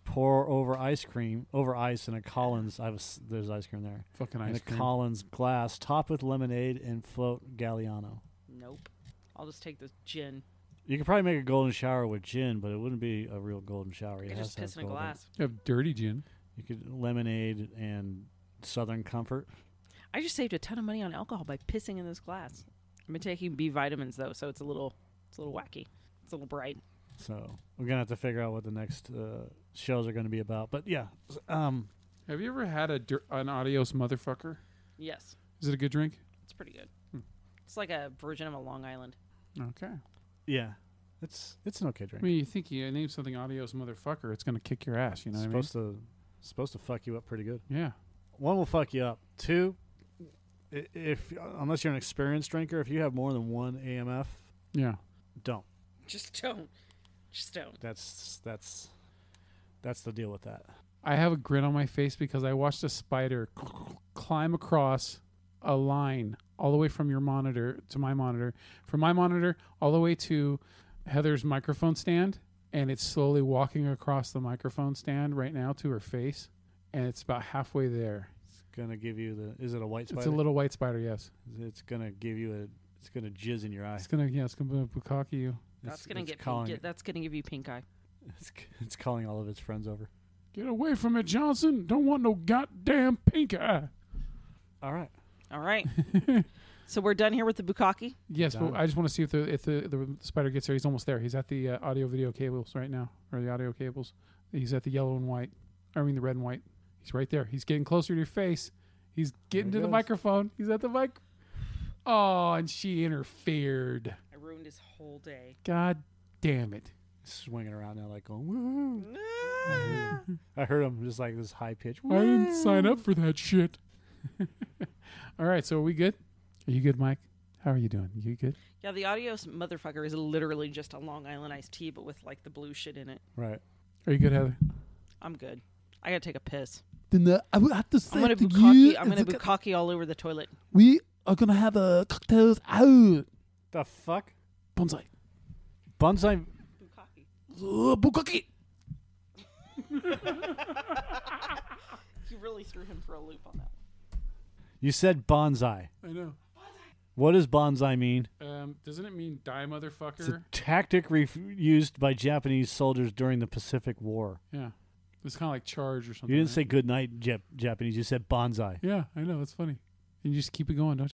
Speaker 1: Pour over ice in a Collins. There's ice cream there.
Speaker 3: Fucking
Speaker 1: In
Speaker 3: ice
Speaker 1: a
Speaker 3: cream.
Speaker 1: Collins glass, top with lemonade and float Galliano.
Speaker 2: Nope. I'll just take the gin.
Speaker 1: You could probably make a golden shower with gin, but it wouldn't be a real golden shower.
Speaker 2: I
Speaker 1: It
Speaker 2: could
Speaker 1: has
Speaker 2: just
Speaker 1: to have
Speaker 2: piss in a
Speaker 1: golden.
Speaker 2: glass.
Speaker 3: You have dirty gin.
Speaker 1: You could lemonade and Southern Comfort.
Speaker 2: I just saved a ton of money on alcohol by pissing in this glass. I've been taking B vitamins though, so it's a little wacky. It's a little bright.
Speaker 1: So we're gonna have to figure out what the next shows are going to be about. But yeah,
Speaker 3: Have you ever had an Adios motherfucker?
Speaker 2: Yes,
Speaker 3: Is it a good drink?
Speaker 2: it's pretty good. It's like a version of a Long Island.
Speaker 3: Okay.
Speaker 1: yeah, it's an okay
Speaker 3: I
Speaker 1: drink.
Speaker 3: mean, you think you name something Adios motherfucker, it's going to kick your ass, you know what I mean?
Speaker 1: Supposed to fuck you up pretty good.
Speaker 3: Yeah.
Speaker 1: One will fuck you up. Two, if unless you're an experienced drinker, if you have more than one AMF,
Speaker 3: Yeah.
Speaker 1: don't.
Speaker 2: Just don't. Just don't.
Speaker 1: That's the deal with that.
Speaker 3: I have a grin on my face because I watched a spider climb across a line all the way from your monitor to my monitor, from my monitor all the way to Heather's microphone stand, and it's slowly walking across the microphone stand right now to her face, and it's about halfway there.
Speaker 1: It's gonna give you the. Is it a white spider?
Speaker 3: It's a little white spider, yes.
Speaker 1: It's gonna give you a. It's gonna jizz in your eye.
Speaker 3: It's gonna bukkake you.
Speaker 2: That's gonna
Speaker 1: it's
Speaker 2: get
Speaker 1: calling.
Speaker 2: pink. That's gonna give you pink eye.
Speaker 1: It's calling all of its friends over.
Speaker 3: Get away from it, Johnson. Don't want no goddamn pink eye.
Speaker 1: All right.
Speaker 2: All right. So we're done here with the bukkake.
Speaker 3: Yes,
Speaker 1: Done.
Speaker 3: but I just want to see if the spider gets there. He's almost there. He's at the audio video cables right now, or the audio cables. He's at the yellow and white. I mean the red and white. He's right there. He's getting closer to your face. He's getting
Speaker 1: There
Speaker 3: to
Speaker 1: he
Speaker 3: the
Speaker 1: goes.
Speaker 3: microphone. He's at the mic. Oh, and she interfered.
Speaker 2: I ruined his whole day.
Speaker 3: God damn it.
Speaker 1: Swinging around now like going woo. I heard him just like this high pitch.
Speaker 3: I didn't sign up for that shit. All right, so are we good? Are you good, Mike? How are you doing? You good?
Speaker 2: Yeah, the Adios motherfucker is literally just a Long Island iced tea, but with like the blue shit in it.
Speaker 1: Right.
Speaker 3: Are you good, Heather?
Speaker 2: I'm good. I gotta take a piss.
Speaker 6: Then I would have to say
Speaker 2: I'm gonna
Speaker 6: to
Speaker 2: bukkake.
Speaker 6: you,
Speaker 2: I'm gonna
Speaker 6: it's
Speaker 2: bukkake all over the toilet.
Speaker 6: we are gonna have cocktails out.
Speaker 1: The fuck?
Speaker 6: Bonsai.
Speaker 1: Bonsai.
Speaker 2: Bukkake.
Speaker 6: Bukkake.
Speaker 2: You really threw him for a loop on that.
Speaker 1: You said bonsai.
Speaker 3: I know.
Speaker 1: What does bonsai mean?
Speaker 3: Doesn't it mean die,
Speaker 1: It's a
Speaker 3: motherfucker?
Speaker 1: tactic used by Japanese soldiers during the Pacific War.
Speaker 3: Yeah. It's kind of like charge or something.
Speaker 1: You didn't
Speaker 3: right?
Speaker 1: say good night, Japanese. You said bonsai.
Speaker 3: Yeah, I know. It's funny. You just keep it going, don't